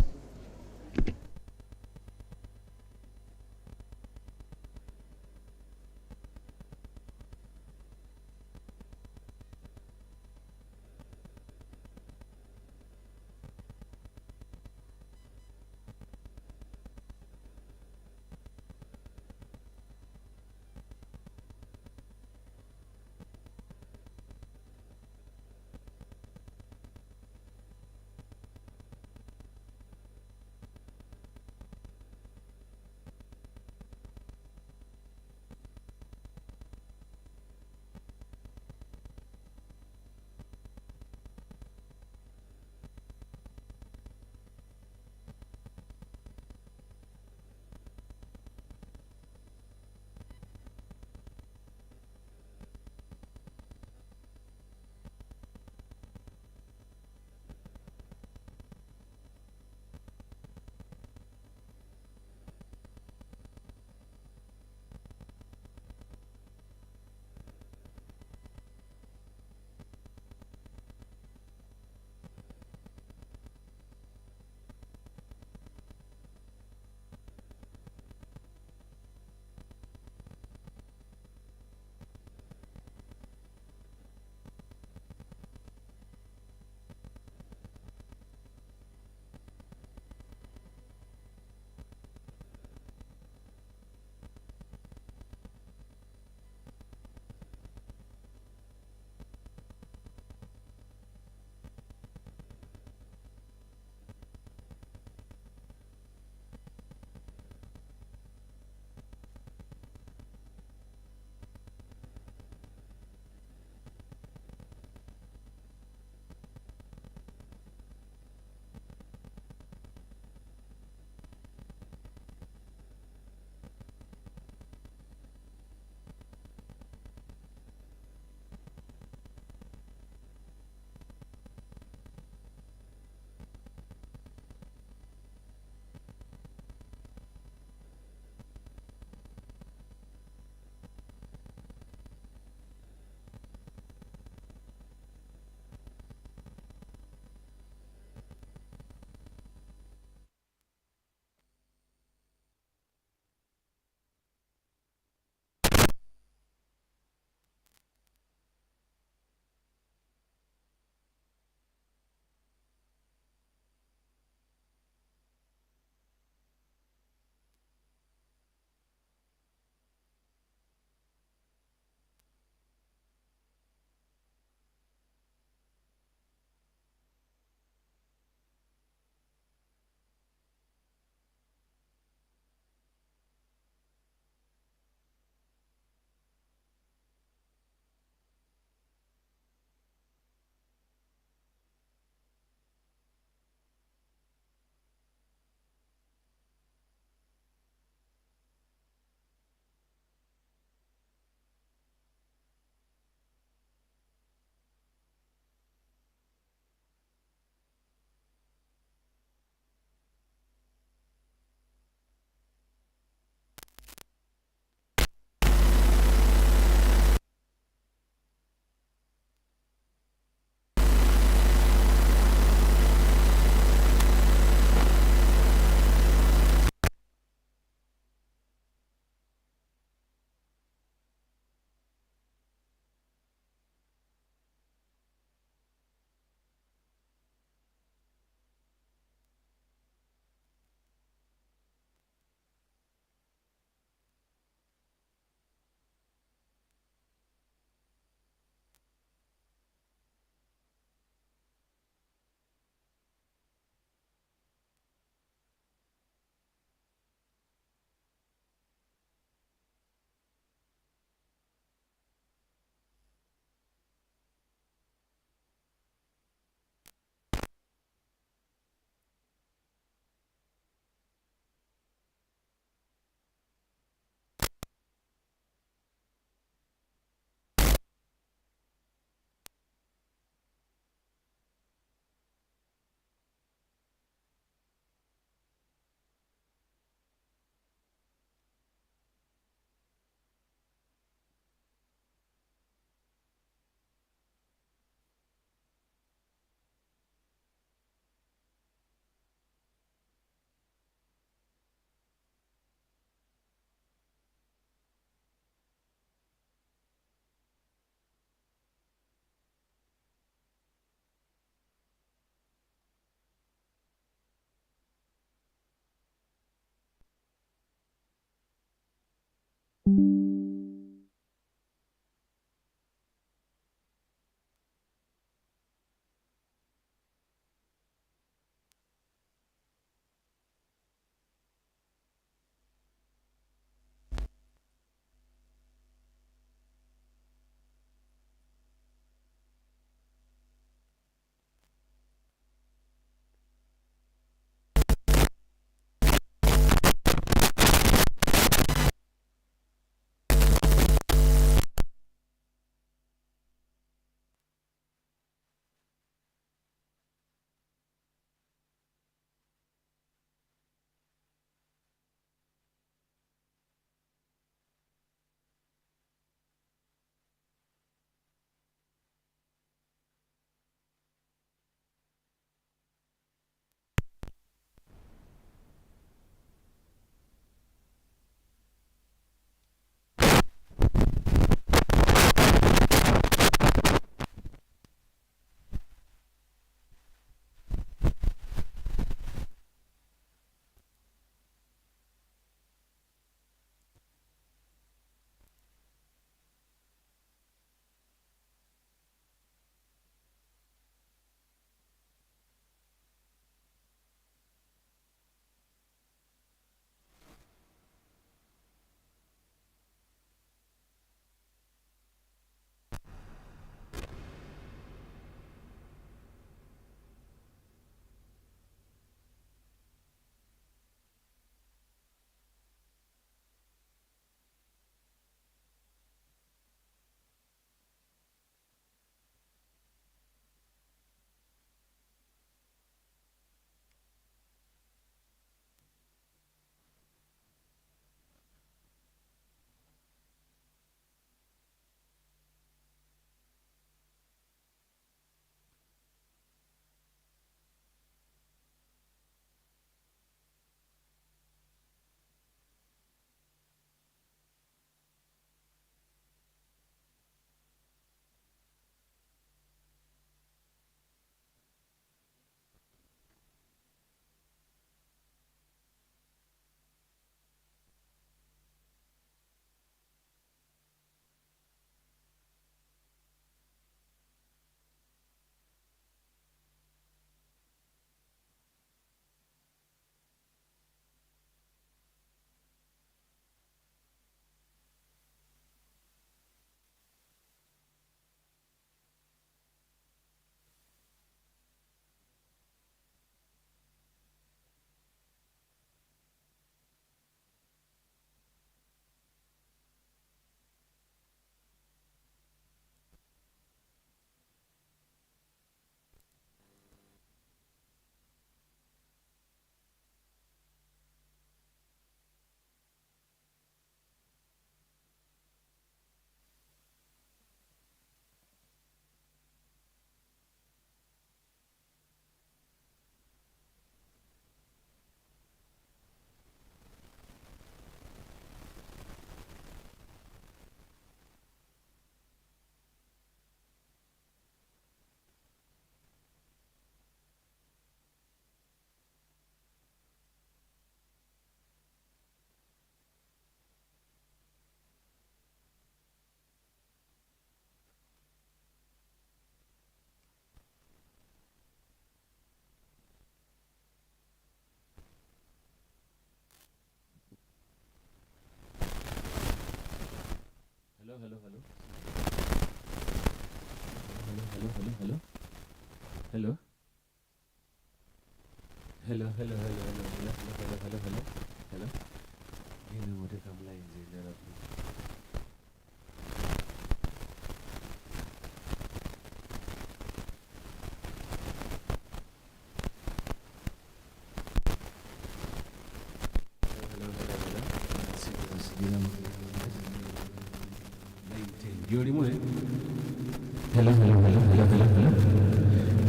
Hello.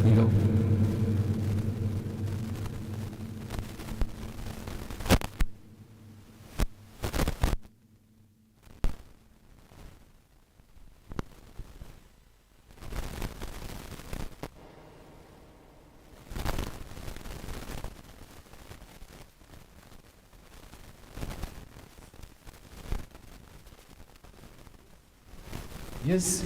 You go. Yes.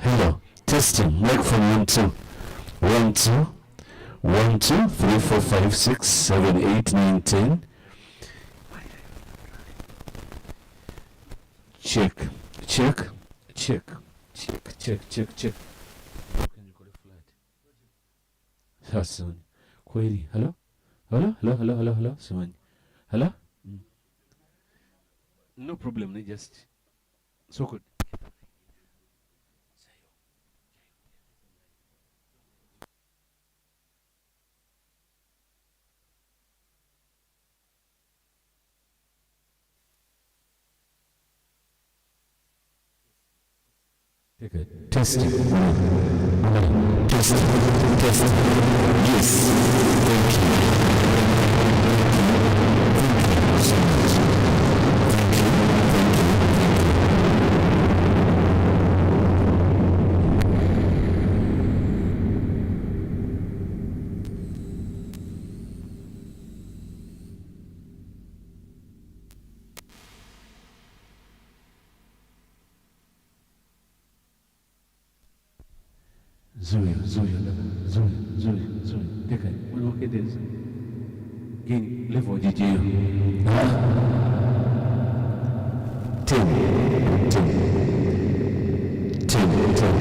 Hello. Testing. Microphone 1 2. 1 2 3 4 5 6 7 8 9 10. Check. How can you call it flat? Hassan. Query. Hello. Someone. Hello. No problem. They just so good. Take it. Testing. Testing. Yes. Thank you. So much. Zuri. Take it. When look at this. Gain level DJ. 10. 11, 12,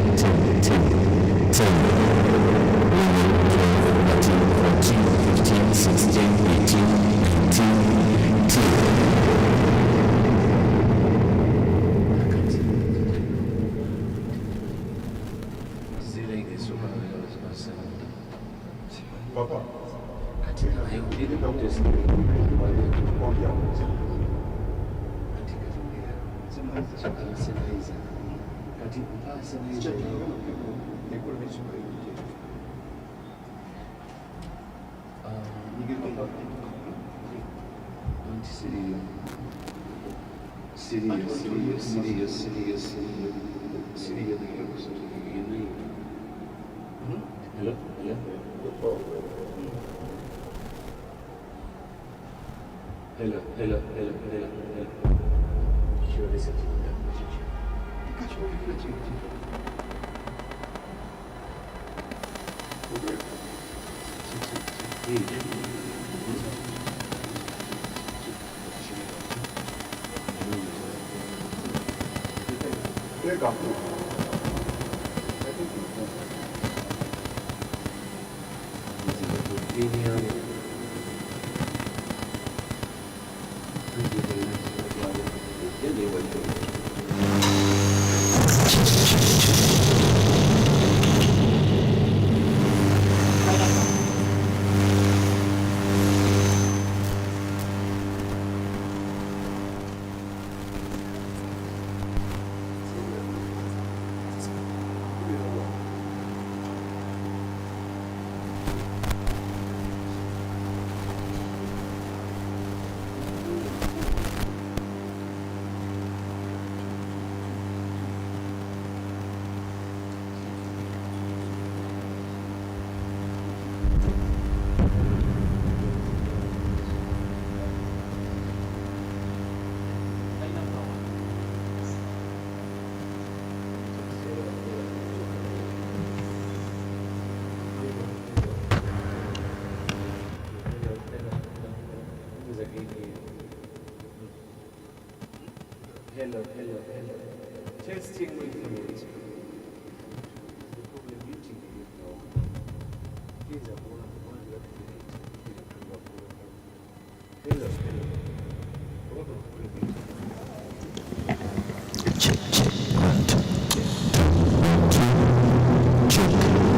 13, 14, 15, 16, Hello. Sure, this is Hello. Testing with you. Probably muting you now. Please, I want to hello. Check. 1, 2. 1, 2. Check. 1, 2.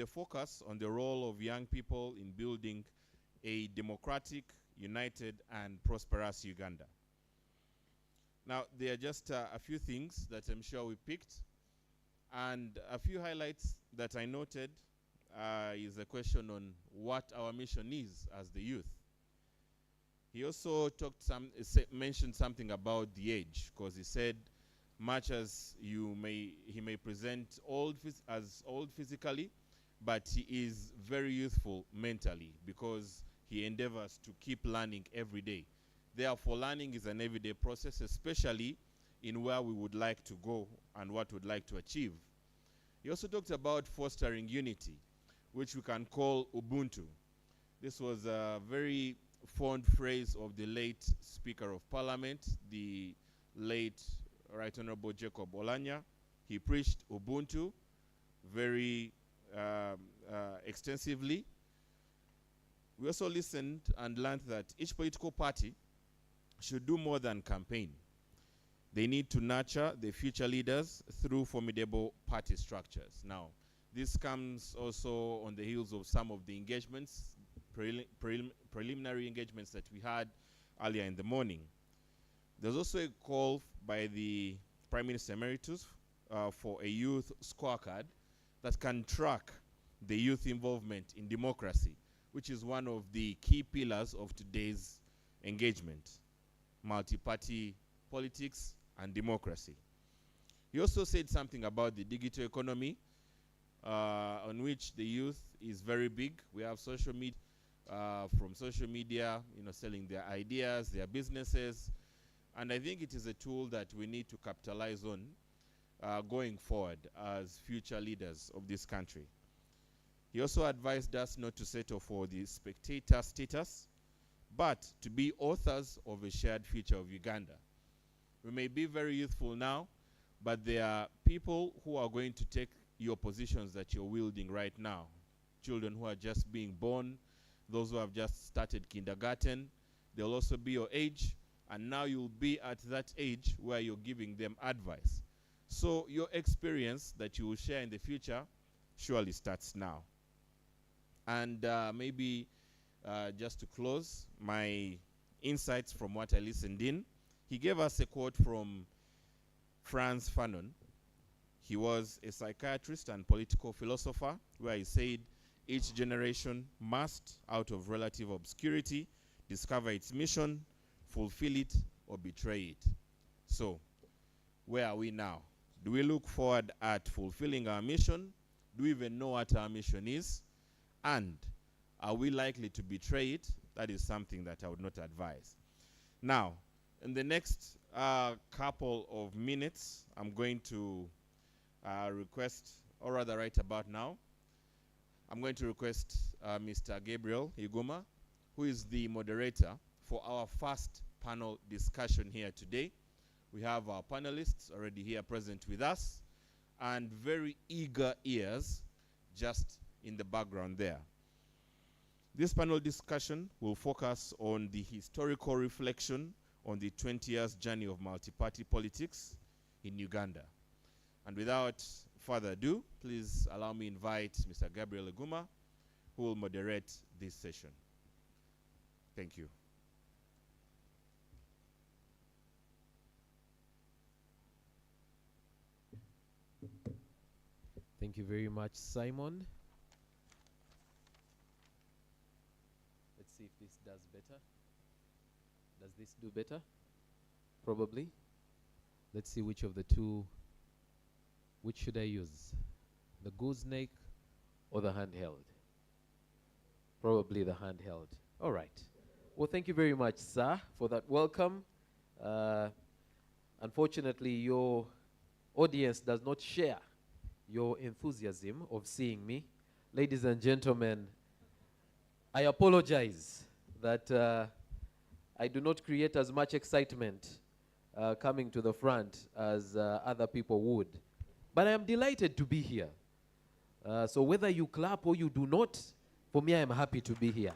a focus on the role of young people in building a democratic, united, and prosperous Uganda. Now, there are just a few things that I'm sure we picked, and a few highlights that I noted is a question on what our mission is as the youth. He also mentioned something about the age, because he said, much as he may present as old physically, but he is very youthful mentally, because he endeavors to keep learning every day. Therefore, learning is an everyday process, especially in where we would like to go and what we'd like to achieve. He also talked about fostering unity, which we can call Ubuntu. This was a very fond phrase of the late Speaker of Parliament, the late Right Honorable Jacob Olanya. He preached Ubuntu very extensively. We also listened and learned that each political party should do more than campaign. They need to nurture the future leaders through formidable party structures. Now, this comes also on the heels of some of the engagements, preliminary engagements that we had earlier in the morning. There's also a call by the Prime Minister Emeritus for a youth scorecard that can track the youth involvement in democracy, which is one of the key pillars of today's engagement: multi-party politics and democracy. He also said something about the digital economy, on which the youth is very big. We have social media, from social media, selling their ideas, their businesses, and I think it is a tool that we need to capitalize on going forward as future leaders of this country. He also advised us not to settle for the spectator status, but to be authors of a shared future of Uganda. We may be very youthful now, but there are people who are going to take your positions that you're wielding right now. Children who are just being born, those who have just started kindergarten, they'll also be your age, and now you'll be at that age where you're giving them advice. So your experience that you will share in the future surely starts now. And maybe just to close my insights from what I listened in, he gave us a quote from Frantz Fanon. He was a psychiatrist and political philosopher, where he said, each generation must, out of relative obscurity, discover its mission, fulfill it, or betray it. So, where are we now? Do we look forward at fulfilling our mission? Do we even know what our mission is? And are we likely to betray it? That is something that I would not advise. Now, in the next couple of minutes, I'm going to request, or rather right about now, I'm going to request Mr. Gabriel Iguma, who is the moderator for our first panel discussion here today. We have our panelists already here present with us, and very eager ears just in the background there. This panel discussion will focus on the historical reflection on the 20 years journey of multi-party politics in Uganda. And without further ado, please allow me to invite Mr. Gabriel Iguma, who will moderate this session. Thank you. Thank you very much, Simon. Let's see if this does better. Does this do better? Probably. Let's see which of the two, which should I use? The gooseneck or the handheld? Probably the handheld. All right. Well, thank you very much, sir, for that welcome. Unfortunately, your audience does not share your enthusiasm of seeing me. Ladies and gentlemen, I apologize that I do not create as much excitement coming to the front as other people would. But I am delighted to be here. So whether you clap or you do not, for me, I am happy to be here.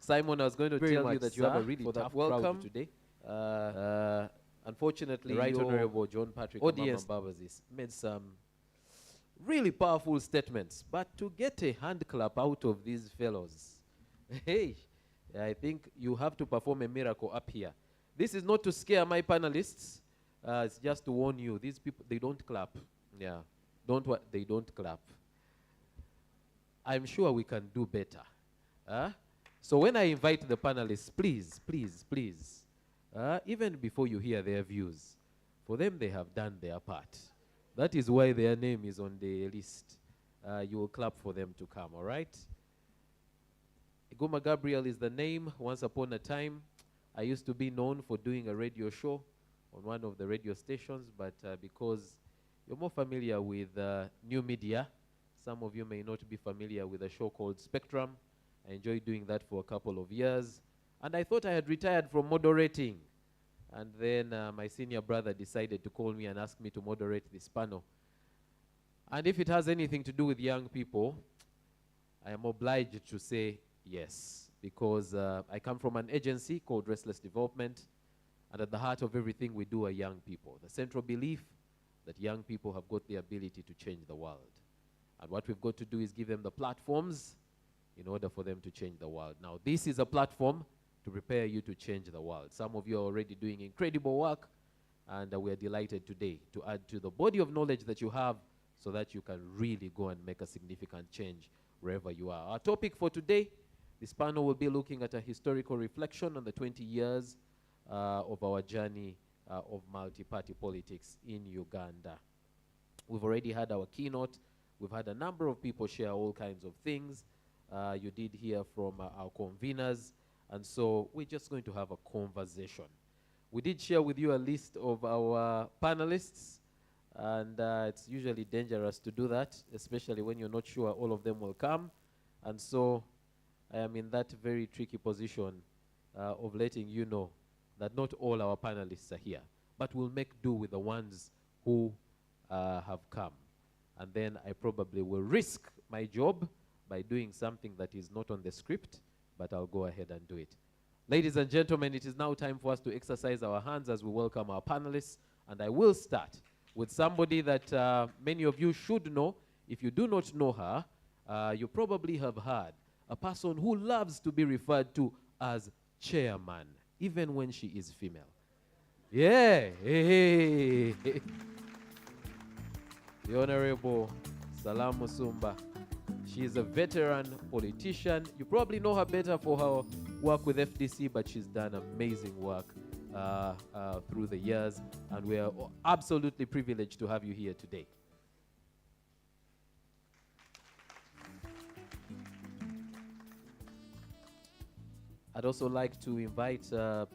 Simon, I was going to tell you that you have a really tough crowd today. Unfortunately, the Right Honorable John Patrick audience Babazis made some really powerful statements. But to get a hand clap out of these fellows, hey, I think you have to perform a miracle up here. This is not to scare my panelists. It's just to warn you. These people, they don't clap. Yeah, they don't clap. I'm sure we can do better. So when I invite the panelists, please, please, please, even before you hear their views, for them, they have done their part. That is why their name is on the list. You will clap for them to come, all right? Iguma Gabriel is the name. Once upon a time, I used to be known for doing a radio show on one of the radio stations, but because you're more familiar with new media, some of you may not be familiar with a show called Spectrum. I enjoyed doing that for a couple of years. And I thought I had retired from moderating. And then my senior brother decided to call me and ask me to moderate this panel. And if it has anything to do with young people, I am obliged to say yes, because I come from an agency called Restless Development, and at the heart of everything we do are young people. The central belief that young people have got the ability to change the world. And what we've got to do is give them the platforms in order for them to change the world. Now, this is a platform to prepare you to change the world. Some of you are already doing incredible work, and we are delighted today to add to the body of knowledge that you have so that you can really go and make a significant change wherever you are. Our topic for today, this panel will be looking at a historical reflection on the 20 years of our journey of multi-party politics in Uganda. We've already had our keynote. We've had a number of people share all kinds of things. You did hear from our conveners, and so we're just going to have a conversation. We did share with you a list of our panelists, and it's usually dangerous to do that, especially when you're not sure all of them will come. And so I am in that very tricky position of letting you know that not all our panelists are here, but we'll make do with the ones who have come. And then I probably will risk my job by doing something that is not on the script, but I'll go ahead and do it. Ladies and gentlemen, it is now time for us to exercise our hands as we welcome our panelists. And I will start with somebody that many of you should know. If you do not know her, you probably have heard a person who loves to be referred to as chairman, even when she is female. Yeah. Hey. The Honorable Salam Musumba. She is a veteran politician. You probably know her better for her work with FDC, but she's done amazing work through the years, and we are absolutely privileged to have you here today. I'd also like to invite to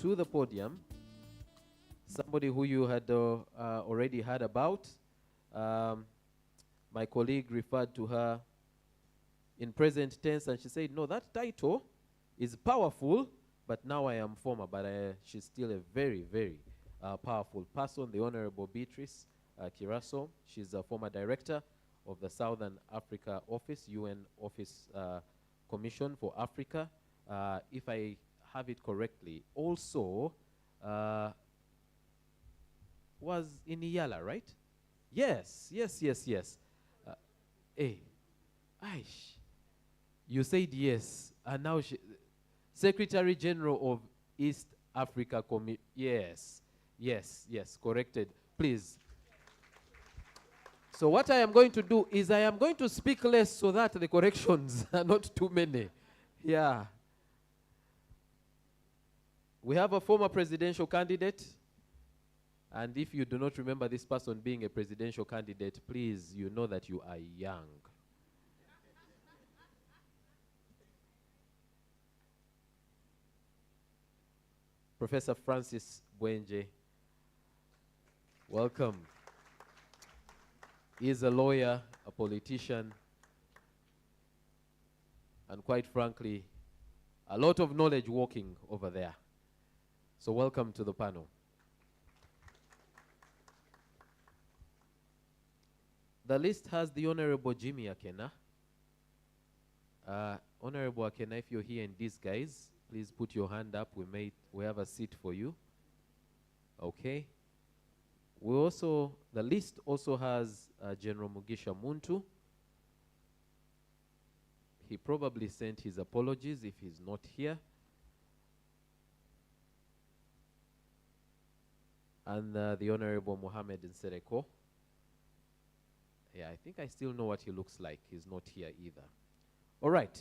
the podium somebody who you had already heard about. My colleague referred to her in present tense, and she said, no, that title is powerful, but now I am former, but she's still a very, very powerful person, the Honorable Beatrice Kiraso. She's a former director of the Southern Africa Office, UN Office Commission for Africa. If I have it correctly, also was in Iyala, right? Yes. Hey, Aish, you said yes, and now Secretary General of East Africa Commission. Yes, corrected. Please. So what I am going to do is I am going to speak less so that the corrections are not too many. Yeah. We have a former presidential candidate. And if you do not remember this person being a presidential candidate, please, you know that you are young. Professor Francis Bwenje, welcome. He is a lawyer, a politician, and quite frankly, a lot of knowledge walking over there. So welcome to the panel. The list has the Honorable Jimmy Akena. Honorable Akena, if you're here in disguise, please put your hand up. We have a seat for you. Okay. The list also has General Mugisha Muntu. He probably sent his apologies if he's not here. And the Honorable Mohammed Nsereko. Yeah, I think I still know what he looks like. He's not here either. All right.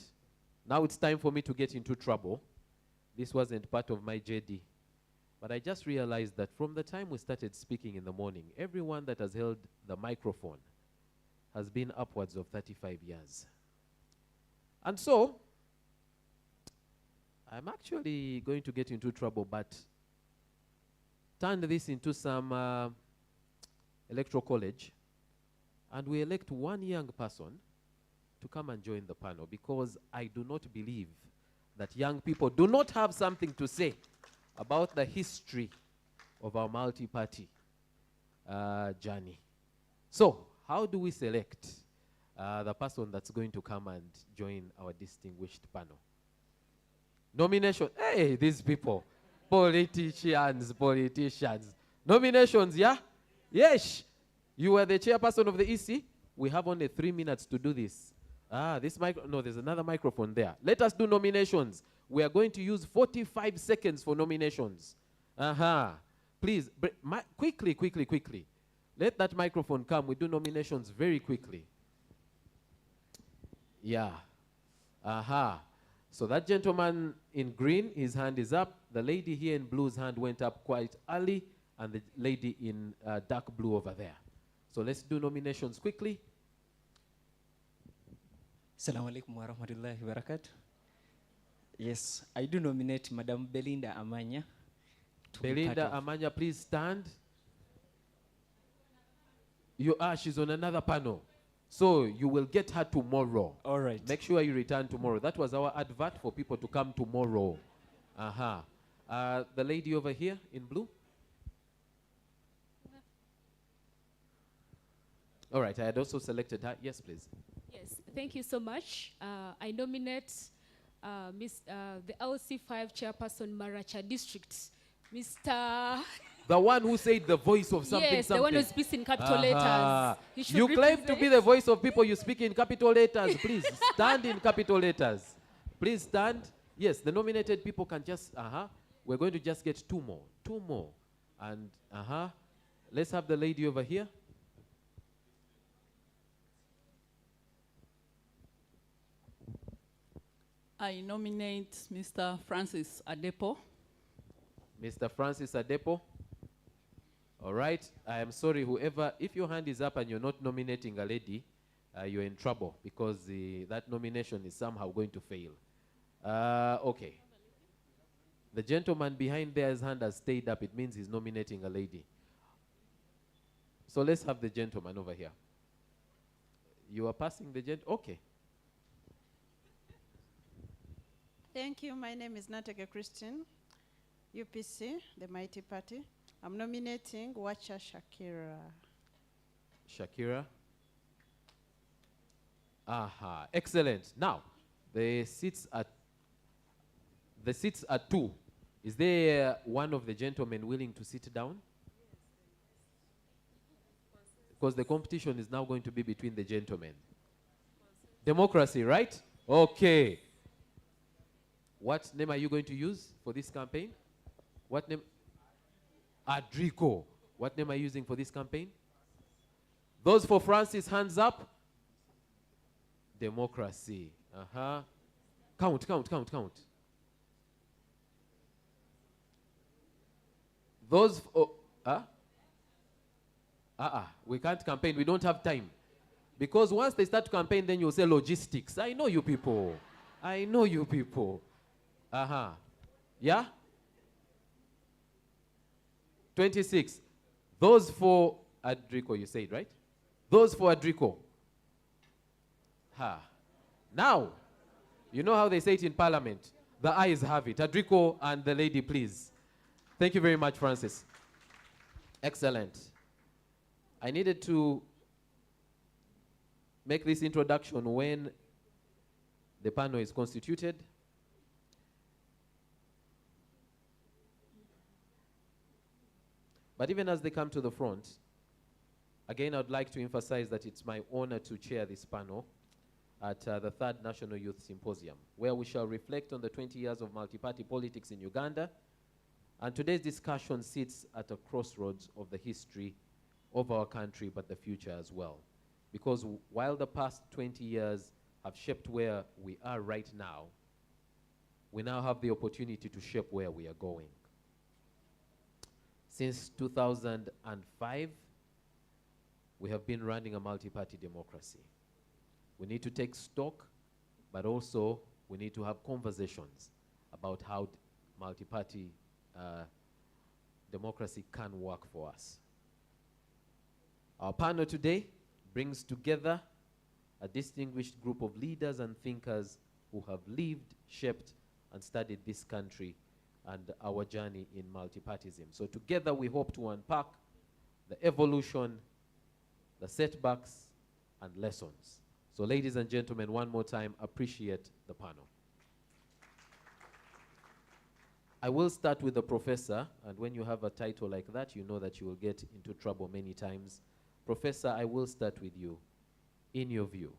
Now it's time for me to get into trouble. This wasn't part of my JD. But I just realized that from the time we started speaking in the morning, everyone that has held the microphone has been upwards of 35 years. And so, I'm actually going to get into trouble, but turn this into some electoral college, and we elect one young person to come and join the panel, because I do not believe that young people do not have something to say about the history of our multi-party journey. So, how do we select the person that's going to come and join our distinguished panel? Nomination. Hey, these people. Politicians. Nominations, yeah? Yes. You are the chairperson of the EC. We have only 3 minutes to do this. There's another microphone there. Let us do nominations. We are going to use 45 seconds for nominations. Please, quickly. Let that microphone come. We do nominations very quickly. Yeah. So that gentleman in green, his hand is up. The lady here in blue's hand went up quite early, and the lady in dark blue over there. So let's do nominations quickly. Assalamu alaikum wa rahmatullahi wa barakatuh. Yes, I do nominate Madam Belinda Amanya. Belinda Amanya, please stand. She's on another panel. So you will get her tomorrow. All right. Make sure you return tomorrow. That was our advert for people to come tomorrow. The lady over here in blue. All right, I had also selected her. Yes, please. Yes, thank you so much. I nominate the LC5 chairperson, Maracha District, Mr. The one who said the voice of something. Yes, the one who speaks in capital letters. You claim to be the voice of people, you speak in capital letters. Please stand in capital letters. Please stand. Yes, the nominated people can just, we're going to just get two more. And, let's have the lady over here. I nominate Mr. Francis Adepo. Mr. Francis Adepo. All right. I am sorry, whoever, if your hand is up and you're not nominating a lady, you're in trouble, because that nomination is somehow going to fail. Okay. The gentleman behind there's hand has stayed up. It means he's nominating a lady. So let's have the gentleman over here. You are passing the okay. Thank you. My name is Natega Christine, UPC, the Mighty Party. I'm nominating Wacha Shakira. Shakira. Excellent. Now, the seats are 2. Is there one of the gentlemen willing to sit down? Because the competition is now going to be between the gentlemen. Democracy, right? Okay. What name are you going to use for this campaign? What name? Adrico. What name are you using for this campaign? Those for Francis, hands up. Democracy. Count. Those we can't campaign. We don't have time. Because once they start to campaign, then you'll say logistics. I know you people. Yeah? 26. Those for Adrico, you said, right? Those for Adrico. Now, you know how they say it in Parliament. The ayes have it. Adrico and the lady, please. Thank you very much, Francis. Excellent. I needed to make this introduction when the panel is constituted. But even as they come to the front, again, I'd like to emphasize that it's my honor to chair this panel at the 3rd National Youth Symposium, where we shall reflect on the 20 years of multi-party politics in Uganda. And today's discussion sits at a crossroads of the history of our country, but the future as well. Because while the past 20 years have shaped where we are right now, we now have the opportunity to shape where we are going. Since 2005, we have been running a multi-party democracy. We need to take stock, but also we need to have conversations about how multi-party democracy can work for us. Our panel today brings together a distinguished group of leaders and thinkers who have lived, shaped, and studied this country and our journey in multipartyism. So together we hope to unpack the evolution, the setbacks, and lessons. So ladies and gentlemen, one more time, appreciate the panel. I will start with the professor, and when you have a title like that, you know that you will get into trouble many times. Professor, I will start with you. In your view,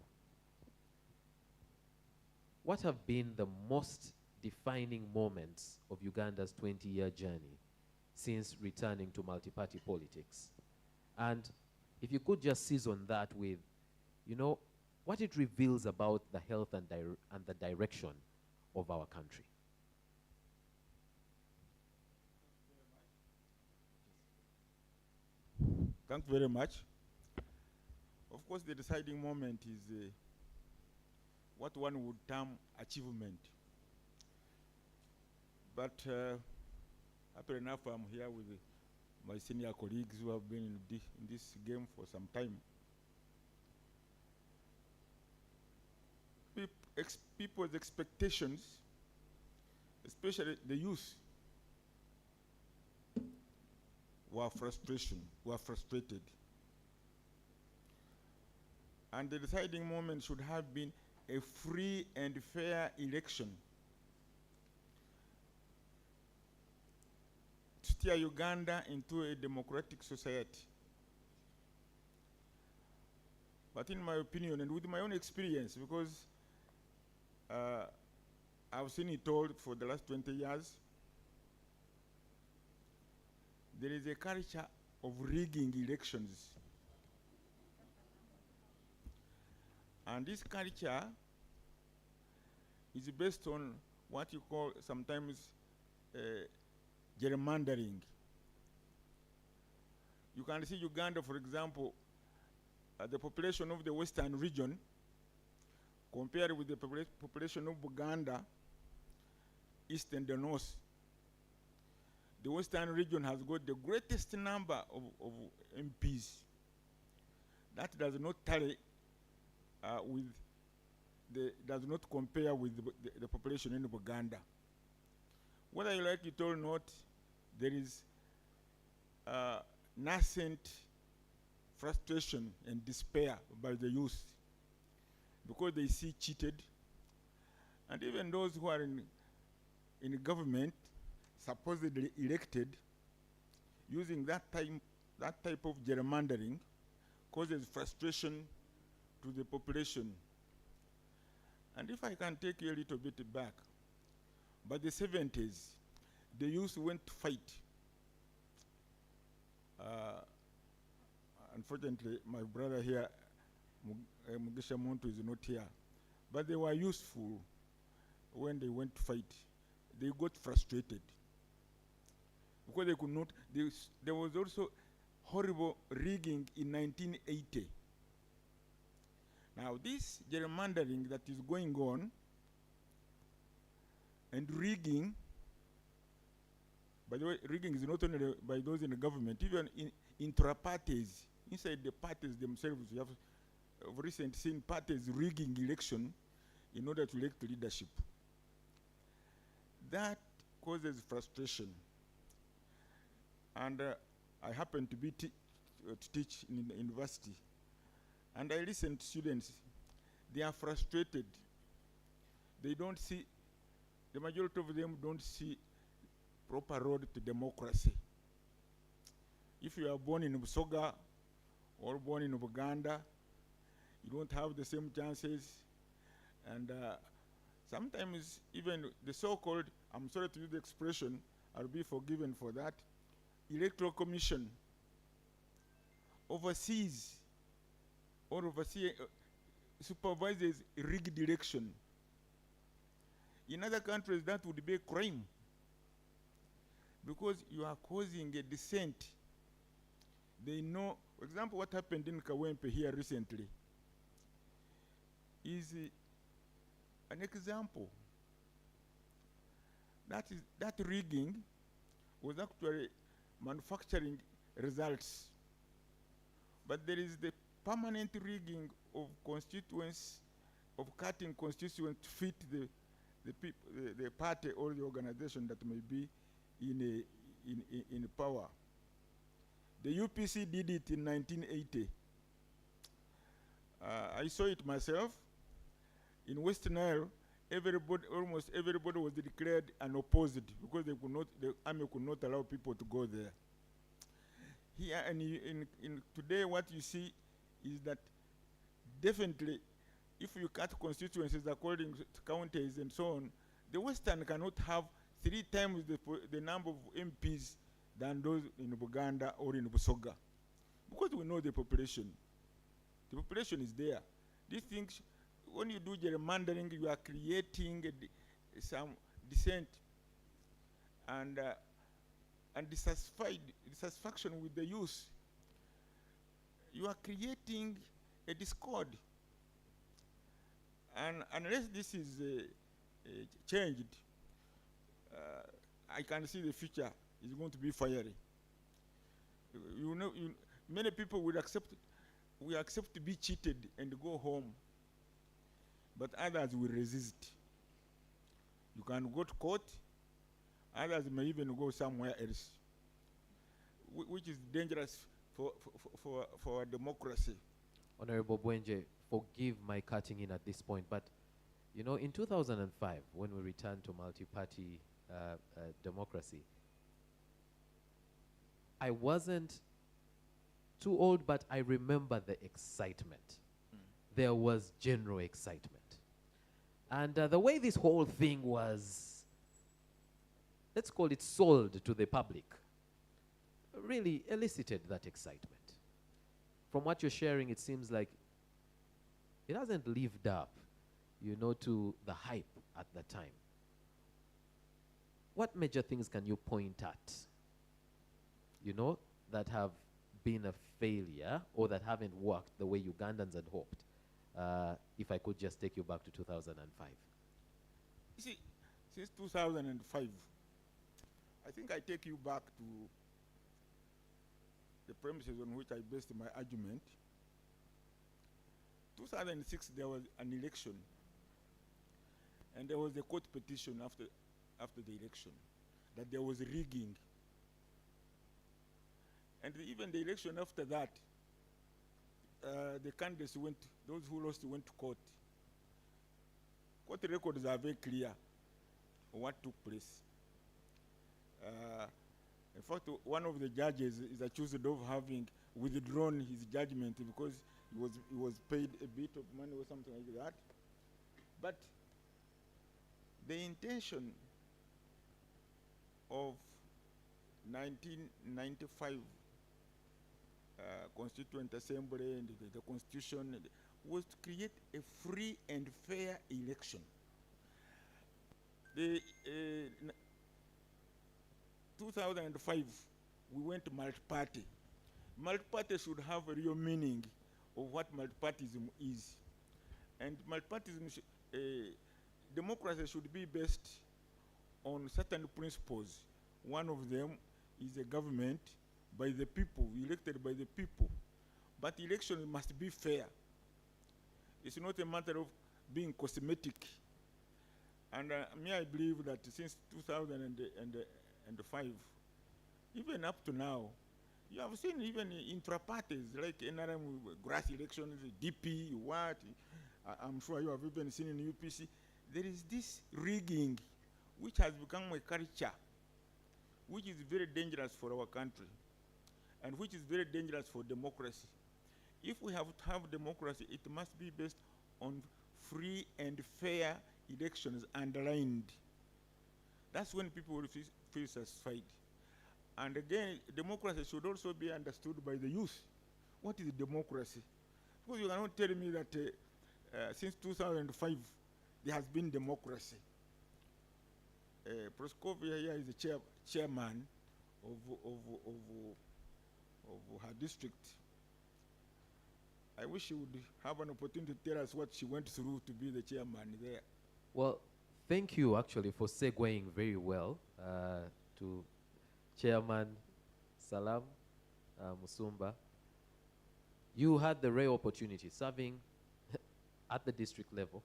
what have been the most defining moments of Uganda's 20-year journey since returning to multi-party politics? And if you could just season that with, you know, what it reveals about the health and the direction of our country. Thank you very much. Of course, the deciding moment is what one would term achievement. But happily enough, I'm here with my senior colleagues who have been in this game for some time. People's expectations, especially the youth, were frustrated. And the deciding moment should have been a free and fair election to steer Uganda into a democratic society. But in my opinion, and with my own experience, because I've seen it all for the last 20 years, there is a culture of rigging elections. And this culture is based on what you call sometimes gerrymandering. You can see Uganda, for example, the population of the western region compared with the population of Uganda, east and the north. The western region has got the greatest number of MPs. That does not tally does not compare with the population in Uganda. Whether you like it or not, there is nascent frustration and despair by the youth because they see cheated, and even those who are in government, supposedly elected, using that type of gerrymandering, causes frustration to the population. And if I can take you a little bit back, by the 70s, the youth went to fight. Unfortunately, my brother here, Mugisha Monto, is not here. But they were useful when they went to fight. They got frustrated because they could not. There was also horrible rigging in 1980. Now, this gerrymandering that is going on and rigging, by the way, rigging is not only by those in the government, even in intra-parties, inside the parties themselves. We have recently seen parties rigging election in order to elect leadership. That causes frustration. And I happen to be to teach in the university. And I listen to students. They are frustrated. They don't see, the majority of them don't see proper road to democracy. If you are born in Busoga or born in Uganda, you don't have the same chances. And sometimes even the so-called, I'm sorry to use the expression, I'll be forgiven for that, electoral commission oversees or supervises rigged election. In other countries, that would be a crime because you are causing a dissent. They know, for example, what happened in Kawempe here recently is an example. That rigging was actually manufacturing results. But there is the permanent rigging of constituents, of cutting constituents to fit the party or the organization that may be in power. The UPC did it in 1980. I saw it myself. In West Nile, almost everybody was declared unopposed because the army could not allow people to go there. Here and in today, what you see is that definitely, if you cut constituencies according to counties and so on, the Western cannot have 3 times the number of MPs than those in Uganda or in Busoga, because we know the population. The population is there. These things, when you do gerrymandering, you are creating some dissent and dissatisfaction with the youth. You are creating a discord. And unless this is changed, I can see the future is going to be fiery. Many people will accept to be cheated and go home, but others will resist. You can go to court, others may even go somewhere else, which is dangerous for our democracy. Honorable Bwenje, forgive my cutting in at this point, but you know, in 2005, when we returned to multi-party democracy, I wasn't too old, but I remember the excitement. There was general excitement. And the way this whole thing was, let's call it sold to the public, really elicited that excitement. From what you're sharing, it seems like it hasn't lived up, you know, to the hype at the time. What major things can you point at, you know, that have been a failure or that haven't worked the way Ugandans had hoped? If I could just take you back to 2005. You see, since 2005, I think I take you back to the premises on which I based my argument. 2006, there was an election, and there was a court petition after the election that there was rigging. And even the election after that, the candidates those who lost went to court. Court records are very clear on what took place. In fact, one of the judges is accused of having withdrawn his judgment because he was paid a bit of money or something like that. But the intention of 1995 Constituent Assembly and the Constitution was to create a free and fair election. The 2005, we went multi-party. Multi-party should have a real meaning of what multipartyism is. And multipartyism, democracy should be based on certain principles. One of them is a government by the people, elected by the people. But elections must be fair. It's not a matter of being cosmetic. And I believe that since 2005, even up to now, you have seen even intra-parties like NRM, grass elections, DP, what, I'm sure you have even seen in UPC. There is this rigging which has become a culture, which is very dangerous for our country. and which is very dangerous for democracy. If we have to have democracy, it must be based on free and fair elections underlined. That's when people will feel satisfied. And again, democracy should also be understood by the youth. What is democracy? Because you cannot tell me that since 2005 there has been democracy. Proskovia here is the chairman of her district. I wish she would have an opportunity to tell us what she went through to be the chairman there. Well, thank you actually for segueing very well to Chairman Salam Musumba. You had the rare opportunity serving at the district level,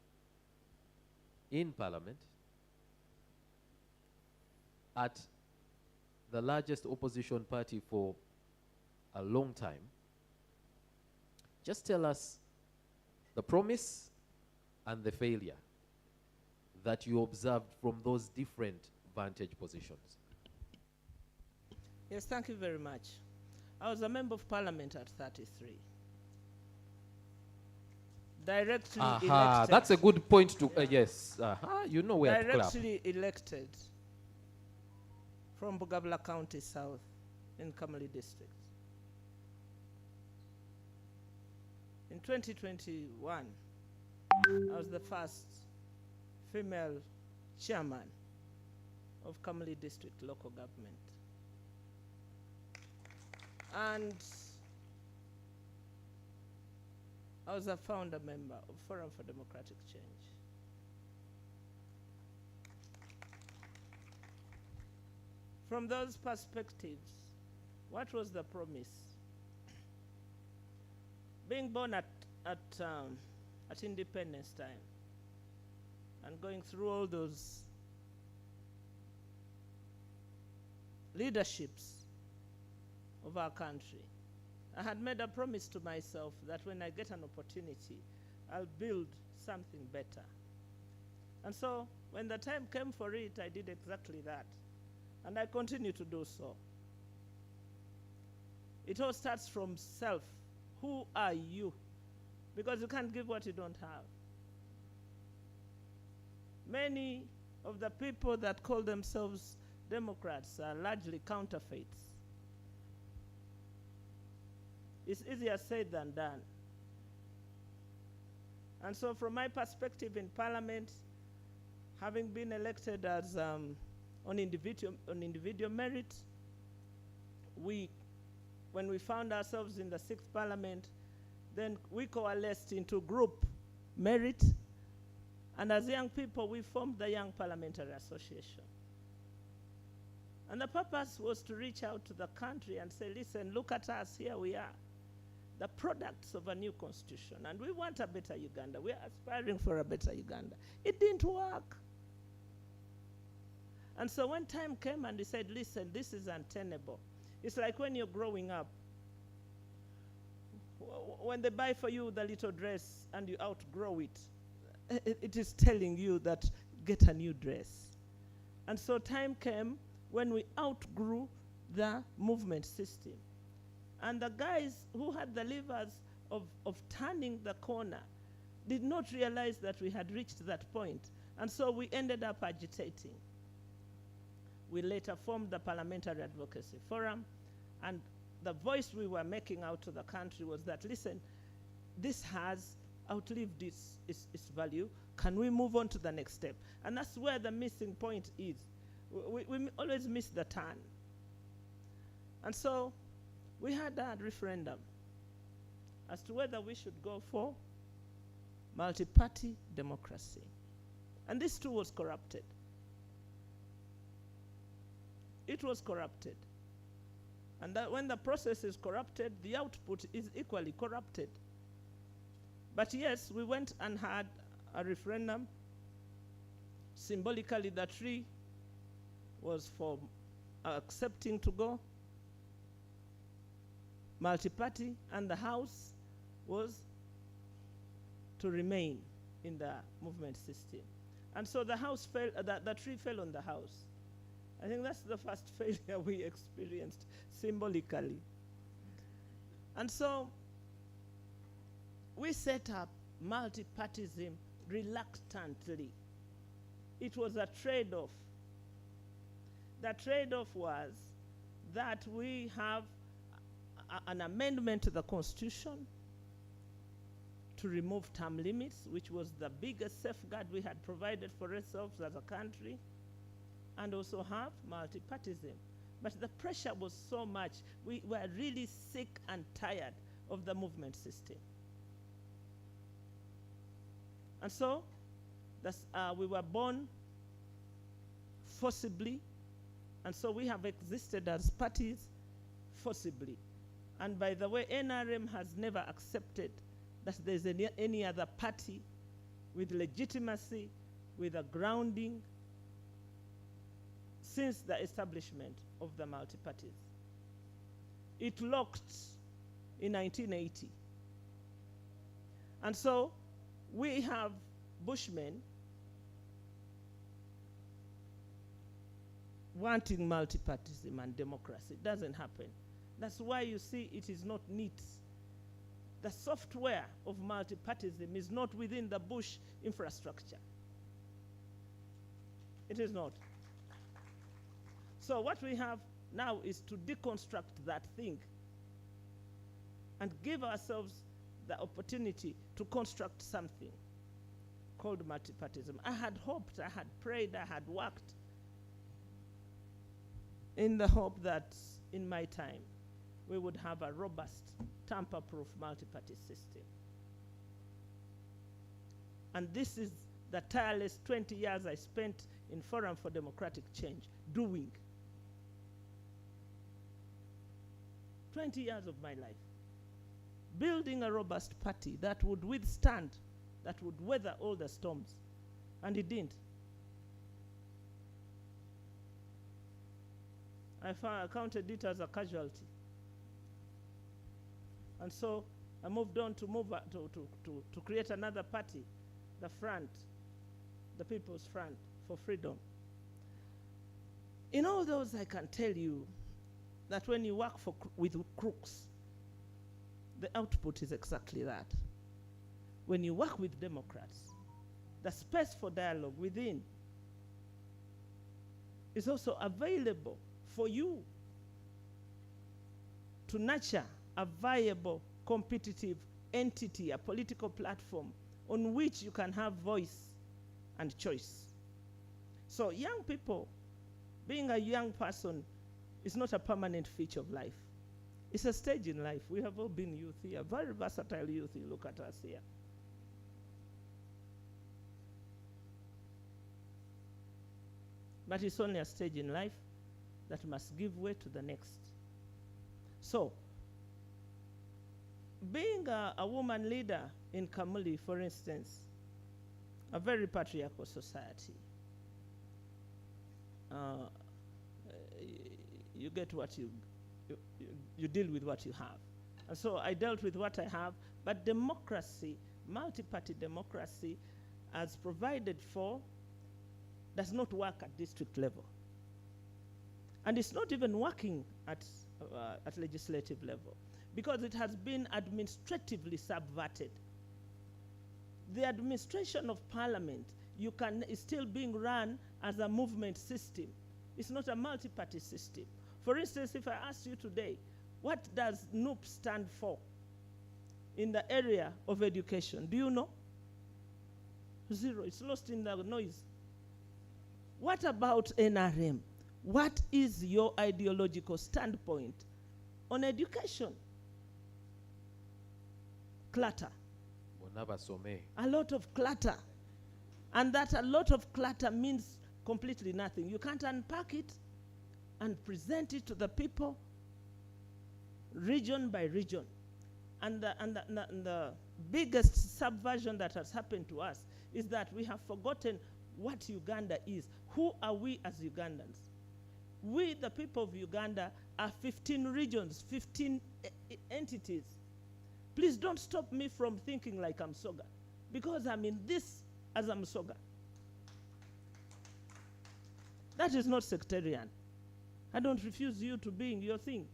in Parliament, at the largest opposition party for a long time. Just tell us the promise and the failure that you observed from those different vantage positions. Yes, thank you very much. I was a member of Parliament at 33. Directly elected. That's a good point to, yes. You know where to clap. Directly elected from Bugabla County South in Kamali District. In 2021, I was the first female chairman of Kamali District local government. And I was a founder member of Forum for Democratic Change. From those perspectives, what was the promise? Being born at independence time and going through all those leaderships of our country, I had made a promise to myself that when I get an opportunity, I'll build something better. And so when the time came for it, I did exactly that. And I continue to do so. It all starts from self. Who are you? Because you can't give what you don't have. Many of the people that call themselves Democrats are largely counterfeits. It's easier said than done. And so from my perspective in Parliament, having been elected as on individual merit, when we found ourselves in the 6th Parliament, then we coalesced into group merit, and as young people, we formed the Young Parliamentary Association. And the purpose was to reach out to the country and say, listen, look at us, here we are, the products of a new constitution, and we want a better Uganda. We are aspiring for a better Uganda. It didn't work. And so when time came and we said, listen, this is untenable. It's like when you're growing up. When they buy for you the little dress and you outgrow it, it is telling you that get a new dress. And so time came when we outgrew the movement system. And the guys who had the levers of turning the corner did not realize that we had reached that point. And so we ended up agitating. We later formed the Parliamentary Advocacy Forum, and the voice we were making out to the country was that, listen, this has outlived its value. Can we move on to the next step? And that's where the missing point is. We always miss the turn. And so we had a referendum as to whether we should go for multi-party democracy. And this too was corrupted. It was corrupted. And that when the process is corrupted, the output is equally corrupted. But yes, we went and had a referendum. Symbolically, the tree was for accepting to go multi-party, and the House was to remain in the movement system. And so the House fell, the tree fell on the House. I think that's the first failure we experienced symbolically. And so we set up multipartyism reluctantly. It was a trade-off. The trade-off was that we have an amendment to the Constitution to remove term limits, which was the biggest safeguard we had provided for ourselves as a country, and also have multipartyism. But the pressure was so much, we were really sick and tired of the movement system. And so we were born forcibly, and so we have existed as parties forcibly. And by the way, NRM has never accepted that there's any other party with legitimacy, with a grounding, since the establishment of the multi-parties. It locked in 1980. And so we have Bushmen wanting multipartyism and democracy. It doesn't happen. That's why you see it is not neat. The software of multipartyism is not within the Bush infrastructure. It is not. So what we have now is to deconstruct that thing and give ourselves the opportunity to construct something called multipartyism. I had hoped, I had prayed, I had worked in the hope that in my time we would have a robust, tamper-proof multi-party system. And this is the tireless 20 years I spent in Forum for Democratic Change doing. 20 years of my life. Building a robust party that would withstand, that would weather all the storms. And it didn't. I counted it as a casualty. And so I moved on to create another party, the Front, the People's Front for Freedom. In all those, I can tell you that when you work with crooks, the output is exactly that. When you work with Democrats, the space for dialogue within is also available for you to nurture a viable, competitive entity, a political platform on which you can have voice and choice. So young people, being a young person is not a permanent feature of life. It's a stage in life. We have all been youth here, very versatile youth. You look at us here. But it's only a stage in life that must give way to the next. So, being a woman leader in Kamuli, for instance, a very patriarchal society, you get what you deal with what you have. And so I dealt with what I have, but democracy, multi-party democracy, as provided for, does not work at district level. And it's not even working at legislative level, because it has been administratively subverted. The administration of parliament is still being run as a movement system. It's not a multi-party system. For instance, if I ask you today, what does NUP stand for in the area of education? Do you know? Zero. It's lost in the noise. What about NRM? What is your ideological standpoint on education? Clutter. A lot of clutter. And that a lot of clutter means completely nothing. You can't unpack it and present it to the people region by region. And the biggest subversion that has happened to us is that we have forgotten what Uganda is. Who are we as Ugandans? We, the people of Uganda, are 15 regions, 15 entities. Please don't stop me from thinking like I'm Soga, because I'm in this as I'm Soga. That is not sectarian. I don't refuse you to being your thing.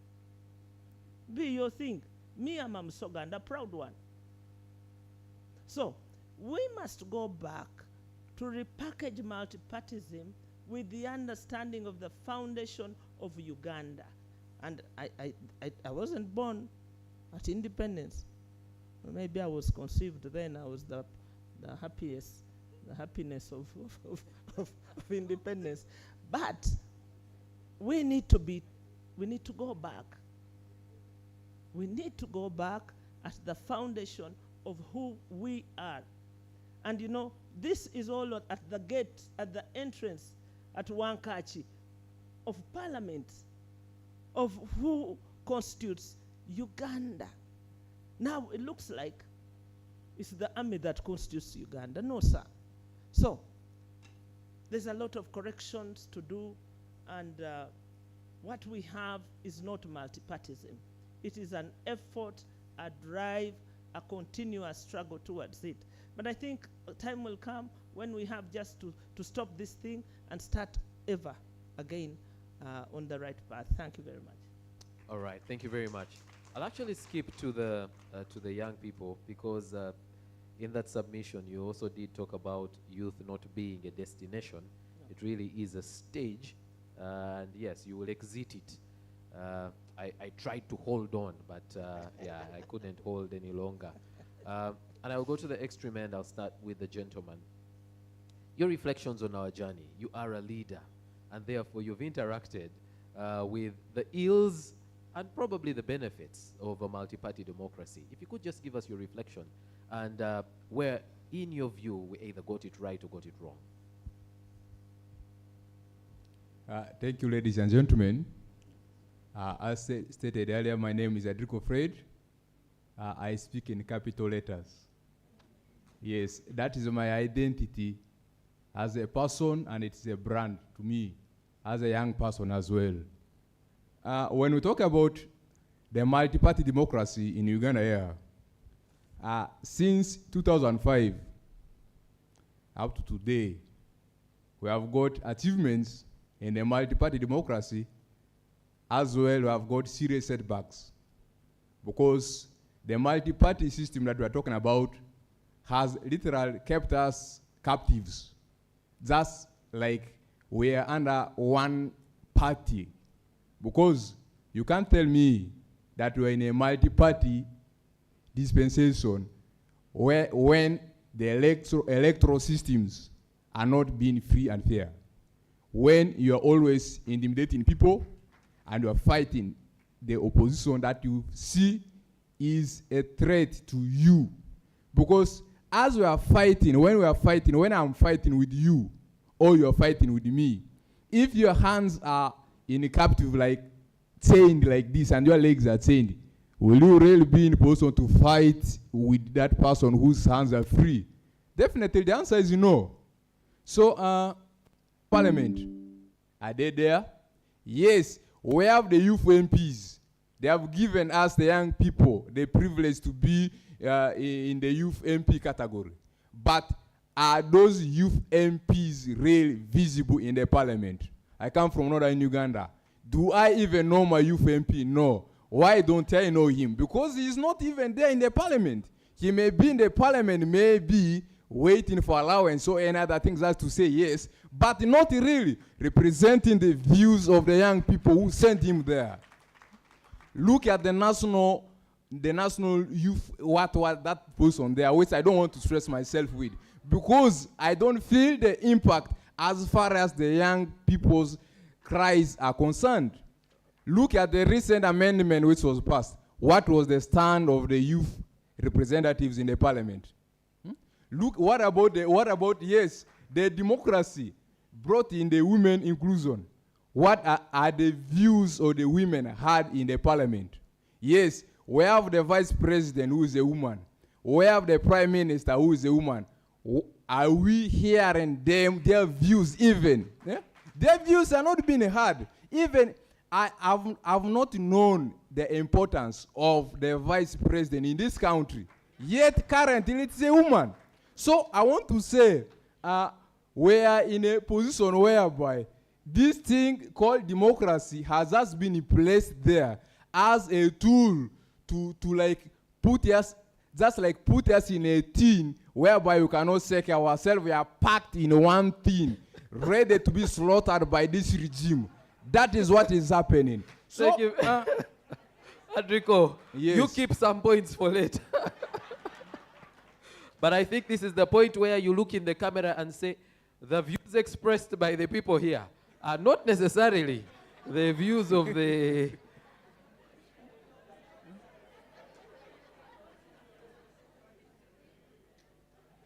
Be your thing. Me, I'm a Msoga, and a proud one. So, we must go back to repackage multipartyism with the understanding of the foundation of Uganda. And I wasn't born at independence. Maybe I was conceived then. I was the happiness of independence. But we need to go back. We need to go back at the foundation of who we are. And you know, this is all at the gate, at the entrance, at Wankachi, of Parliament, of who constitutes Uganda. Now it looks like it's the army that constitutes Uganda. No, sir. So there's a lot of corrections to do, and what we have is not multipartyism. It is an effort, a drive, a continuous struggle towards it. But I think a time will come when we have just to stop this thing and start ever again on the right path. Thank you very much. All right, thank you very much. I'll actually skip to the young people, because in that submission you also did talk about youth not being a destination. It really is a stage, and yes, you will exit it. I tried to hold on, but yeah, I couldn't hold any longer. And I'll go to the extreme end. I'll start with the gentleman. Your reflections on our journey. You are a leader, and therefore you've interacted with the ills and probably the benefits of a multi-party democracy. If you could just give us your reflection, and where, in your view, we either got it right or got it wrong. Thank you, ladies and gentlemen. As stated earlier, my name is Adrico Fred. I speak in capital letters. Yes, that is my identity as a person, and it's a brand to me as a young person as well. When we talk about the multi-party democracy in Uganda here, since 2005 up to today, we have got achievements in the multi-party democracy, as well we have got serious setbacks, because the multi-party system that we are talking about has literally kept us captives. Just like we are under one party. Because you can't tell me that we're in a multi-party dispensation when the electoral systems are not being free and fair. When you are always intimidating people and you are fighting the opposition that you see is a threat to you. Because as we are fighting, when I'm fighting with you, or you are fighting with me, if your hands are in a captive, like chained like this, and your legs are chained, will you really be in a position to fight with that person whose hands are free? Definitely, the answer is no. So, Parliament, are they there? Yes, we have the youth MPs. They have given us, the young people, the privilege to be in the youth MP category. But are those youth MPs really visible in the Parliament? I come from northern Uganda. Do I even know my youth MP? No. Why don't I know him? Because he's not even there in the Parliament. He may be in the Parliament, maybe waiting for allowance or any other things as to say yes, but not really representing the views of the young people who sent him there. Look at the national youth, what that person there, which I don't want to stress myself with, because I don't feel the impact as far as the young people's cries are concerned. Look at the recent amendment which was passed. What was the stand of the youth representatives in the Parliament? Look, what about the democracy brought in the women inclusion? What are the views of the women had in the Parliament? Yes, we have the vice president who is a woman. We have the prime minister who is a woman. Are we hearing their views even? Yeah? Their views are not being heard. Even I've not known the importance of the vice president in this country. Yet currently it's a woman. So I want to say we are in a position whereby this thing called democracy has just been placed there as a tool to like put us, just like put us in a tin whereby we cannot save ourselves. We are packed in one tin, ready to be slaughtered by this regime. That is what is happening. So, Thank you. Adrico, yes. you keep some points for later. But I think this is the point where you look in the camera and say, the views expressed by the people here are not necessarily the views of the...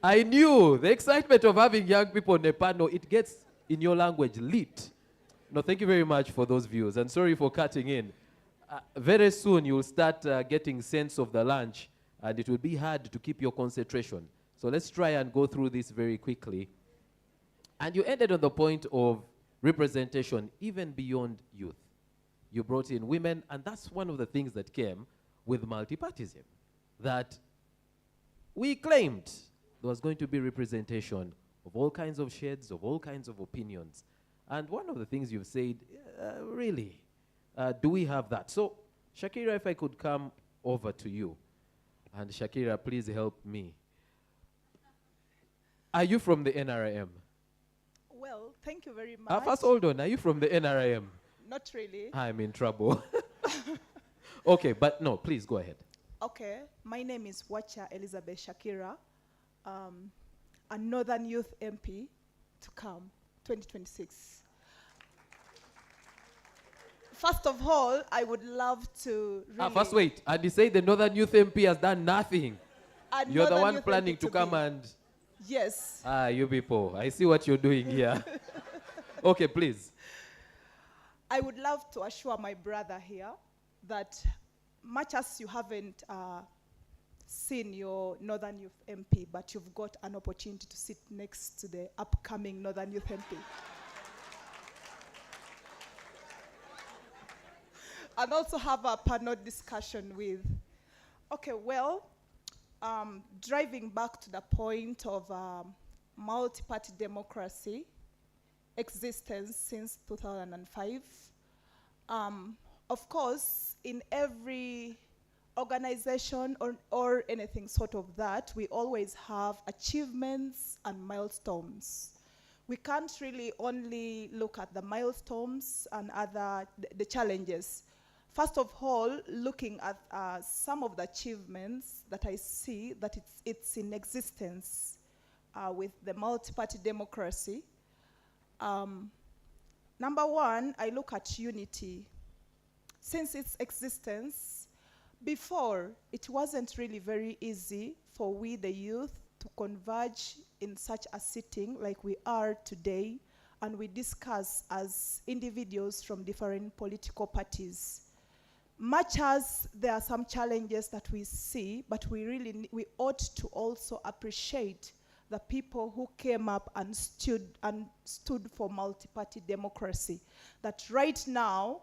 I knew the excitement of having young people on the panel, it gets, in your language, lit. No, thank you very much for those views, and sorry for cutting in. Very soon you'll start getting sense of the lunch, and it will be hard to keep your concentration. So let's try and go through this very quickly. And you ended on the point of representation even beyond youth. You brought in women, and that's one of the things that came with multipartyism, that we claimed there was going to be representation of all kinds of shades, of all kinds of opinions. And one of the things you've said, really, do we have that? So, Shakira, if I could come over to you. And Shakira, please help me. Are you from the NRM? Well, thank you very much. First, hold on. Are you from the NRM? Not really. I'm in trouble. Okay, but no, please go ahead. Okay, my name is Wacha Elizabeth Shakira, a Northern Youth MP to come, 2026. First of all, I would love to really... First, wait. And you say the Northern Youth MP has done nothing. You're the one planning to come and... Yes. You people. I see what you're doing here. Okay, please. I would love to assure my brother here that much as you haven't seen your Northern Youth MP, but you've got an opportunity to sit next to the upcoming Northern Youth MP. And also have a panel discussion with. Okay, well, driving back to the point of multi-party democracy existence since 2005. Of course, in every organization or anything sort of that, we always have achievements and milestones. We can't really only look at the milestones and the challenges. First of all, looking at some of the achievements that I see that it's in existence with the multi-party democracy. Number one, I look at unity. Since its existence, before, it wasn't really very easy for we, the youth, to converge in such a sitting like we are today, and we discuss as individuals from different political parties. Much as there are some challenges that we see, but we ought to also appreciate the people who came up and stood for multi-party democracy. That right now,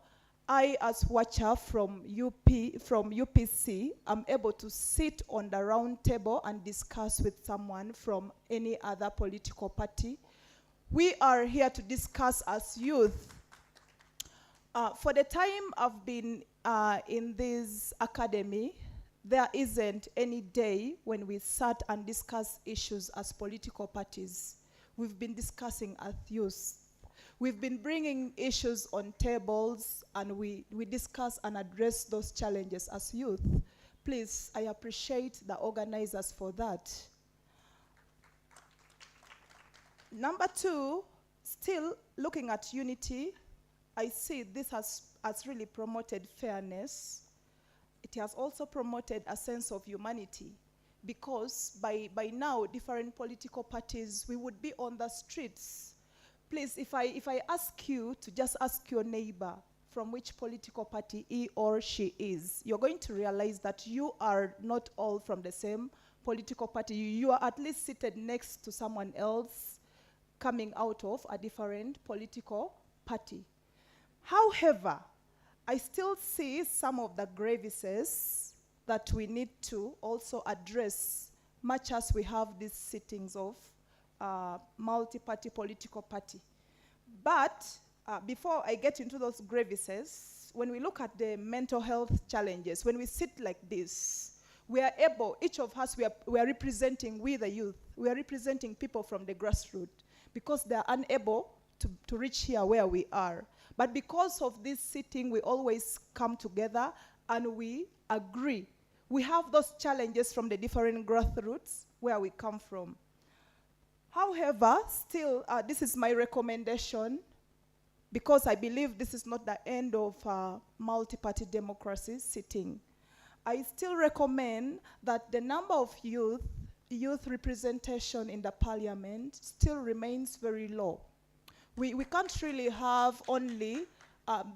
I, as Wacha from UPC, am able to sit on the round table and discuss with someone from any other political party. We are here to discuss as youth. For the time I've been in this academy, there isn't any day when we sat and discussed issues as political parties. We've been discussing as youth. We've been bringing issues on tables, and we discuss and address those challenges as youth. Please, I appreciate the organizers for that. Number two, still looking at unity, I see this has really promoted fairness. It has also promoted a sense of humanity, because by now, different political parties, we would be on the streets. Please, if I ask you to just ask your neighbor from which political party he or she is, you're going to realize that you are not all from the same political party. You are at least seated next to someone else coming out of a different political party. However, I still see some of the grievances that we need to also address, much as we have these sittings of multi-party political party. But before I get into those grievances, when we look at the mental health challenges, when we sit like this, we are able, each of us, we are representing, we the youth, we are representing people from the grassroots because they are unable to reach here where we are. But because of this sitting, we always come together and we agree. We have those challenges from the different grassroots where we come from. However, still, this is my recommendation because I believe this is not the end of multi-party democracy sitting. I still recommend that the number of youth representation in the parliament still remains very low. We can't really have only,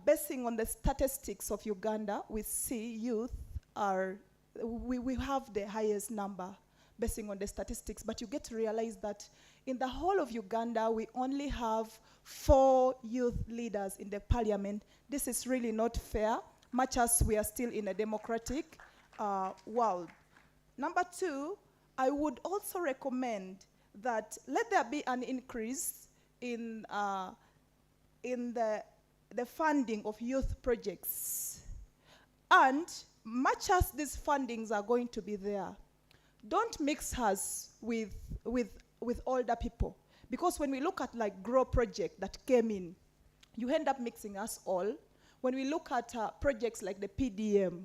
basing on the statistics of Uganda, we see youth are, we have the highest number basing on the statistics, but you get to realize that in the whole of Uganda, we only have 4 youth leaders in the parliament. This is really not fair, much as we are still in a democratic world. Number 2, I would also recommend that let there be an increase in the funding of youth projects. And much as these fundings are going to be there, don't mix us with older people. Because when we look at like GROW project that came in, you end up mixing us all. When we look at projects like the PDM,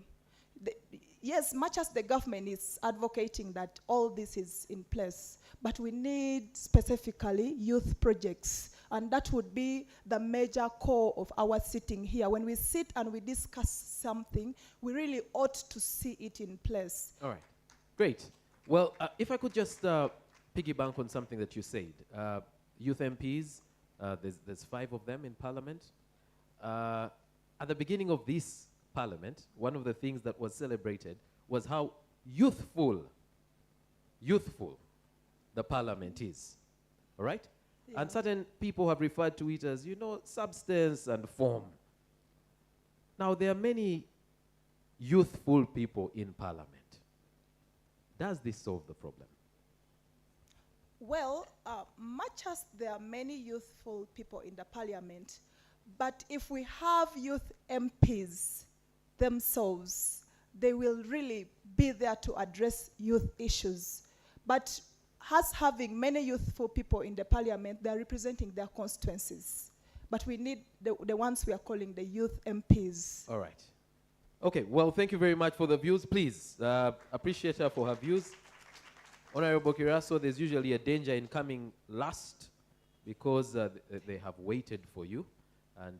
yes, much as the government is advocating that all this is in place, but we need specifically youth projects. And that would be the major core of our sitting here. When we sit and we discuss something, we really ought to see it in place. All right, great. Well, if I could just piggyback on something that you said. Youth MPs, there's 5 of them in Parliament. At the beginning of this Parliament, one of the things that was celebrated was how youthful the Parliament is, all right? Yeah. And certain people have referred to it as, you know, substance and form. Now, there are many youthful people in Parliament. Does this solve the problem? Well, much as there are many youthful people in the parliament, but if we have youth MPs themselves, they will really be there to address youth issues. But us having many youthful people in the parliament, they're representing their constituencies. But we need the ones we are calling the youth MPs. All right. Okay, well, thank you very much for the views. Please, appreciate her for her views. Honorable Kiraso, there's usually a danger in coming last because they have waited for you and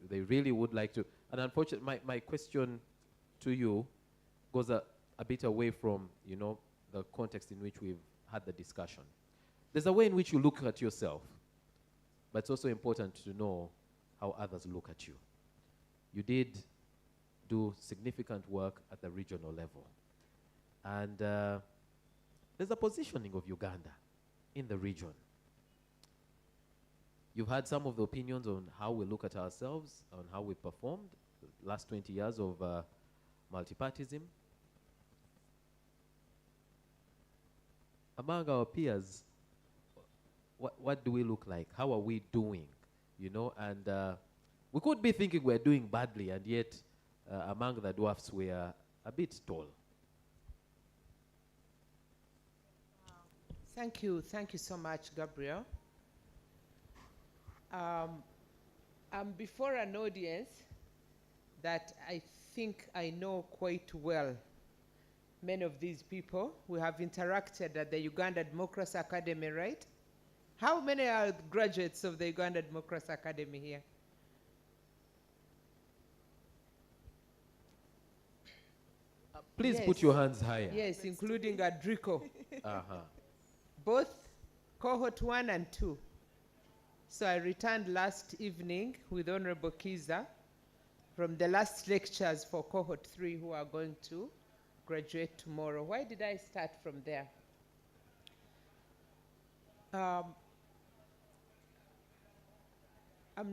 they really would like to. And unfortunately, my question to you goes a bit away from, you know, the context in which we've had the discussion. There's a way in which you look at yourself, but it's also important to know how others look at you. You did do significant work at the regional level. And there's a positioning of Uganda in the region. You've had some of the opinions on how we look at ourselves, on how we performed the last 20 years of multipartism. Among our peers, what do we look like? How are we doing? You know, and we could be thinking we're doing badly, and yet among the dwarfs we are a bit tall. Thank you so much, Gabriel. I'm before an audience that I think I know quite well. Many of these people, we have interacted at the Uganda Democracy Academy, right? How many are graduates of the Uganda Democracy Academy here? Please put your hands higher. Yes, including Adrico. Uh-huh. Both cohort 1 and 2. So I returned last evening with Honorable Kiza from the last lectures for cohort 3 who are going to graduate tomorrow. Why did I start from there? I'm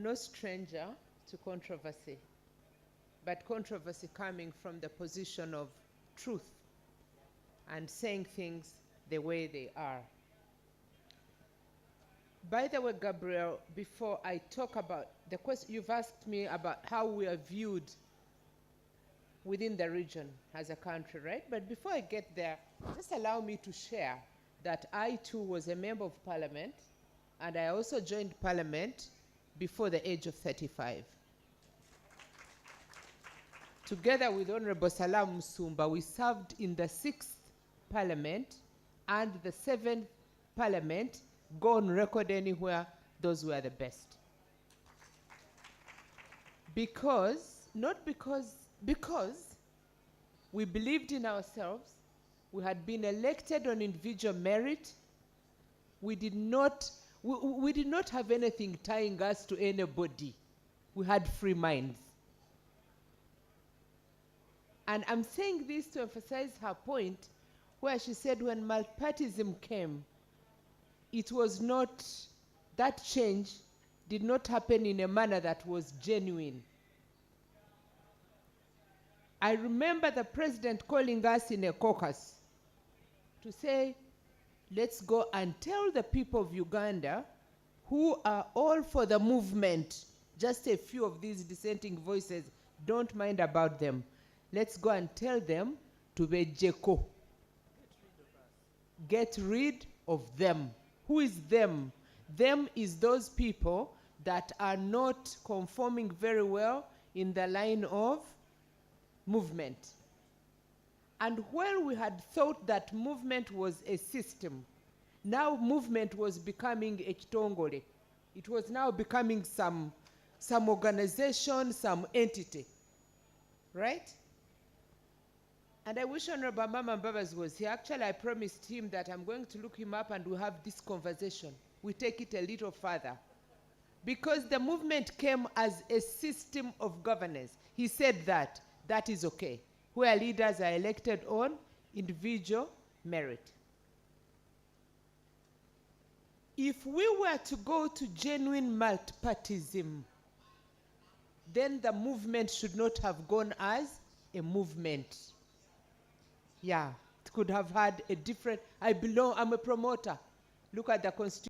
no stranger to controversy, but controversy coming from the position of truth and saying things the way they are. By the way, Gabriel, before I talk about the question, you've asked me about how we are viewed within the region as a country, right? But before I get there, just allow me to share that I too was a member of parliament, and I also joined parliament before the age of 35. Together with Honorable Salam Musumba, we served in the 6th parliament and the 7th parliament. Go on record anywhere, those were the best. Because we believed in ourselves, we had been elected on individual merit, we did not have anything tying us to anybody. We had free minds. And I'm saying this to emphasize her point, where she said when multipartyism came, it was not, that change did not happen in a manner that was genuine. I remember the president calling us in a caucus to say, let's go and tell the people of Uganda who are all for the movement, just a few of these dissenting voices, don't mind about them. Let's go and tell them to be Jeko. Get rid of them. Who is them? Them is those people that are not conforming very well in the line of movement. And while we had thought that movement was a system, now movement was becoming a kitongole. It was now becoming some organization, some entity, right? And I wish Honorable Mama Mbabas was here. Actually, I promised him that I'm going to look him up and we'll have this conversation. We take it a little further. Because the movement came as a system of governance. He said that is okay, where leaders are elected on individual merit. If we were to go to genuine multipartyism, then the movement should not have gone as a movement. Yeah, it could have had a different, I'm a promoter. Look at the constitution.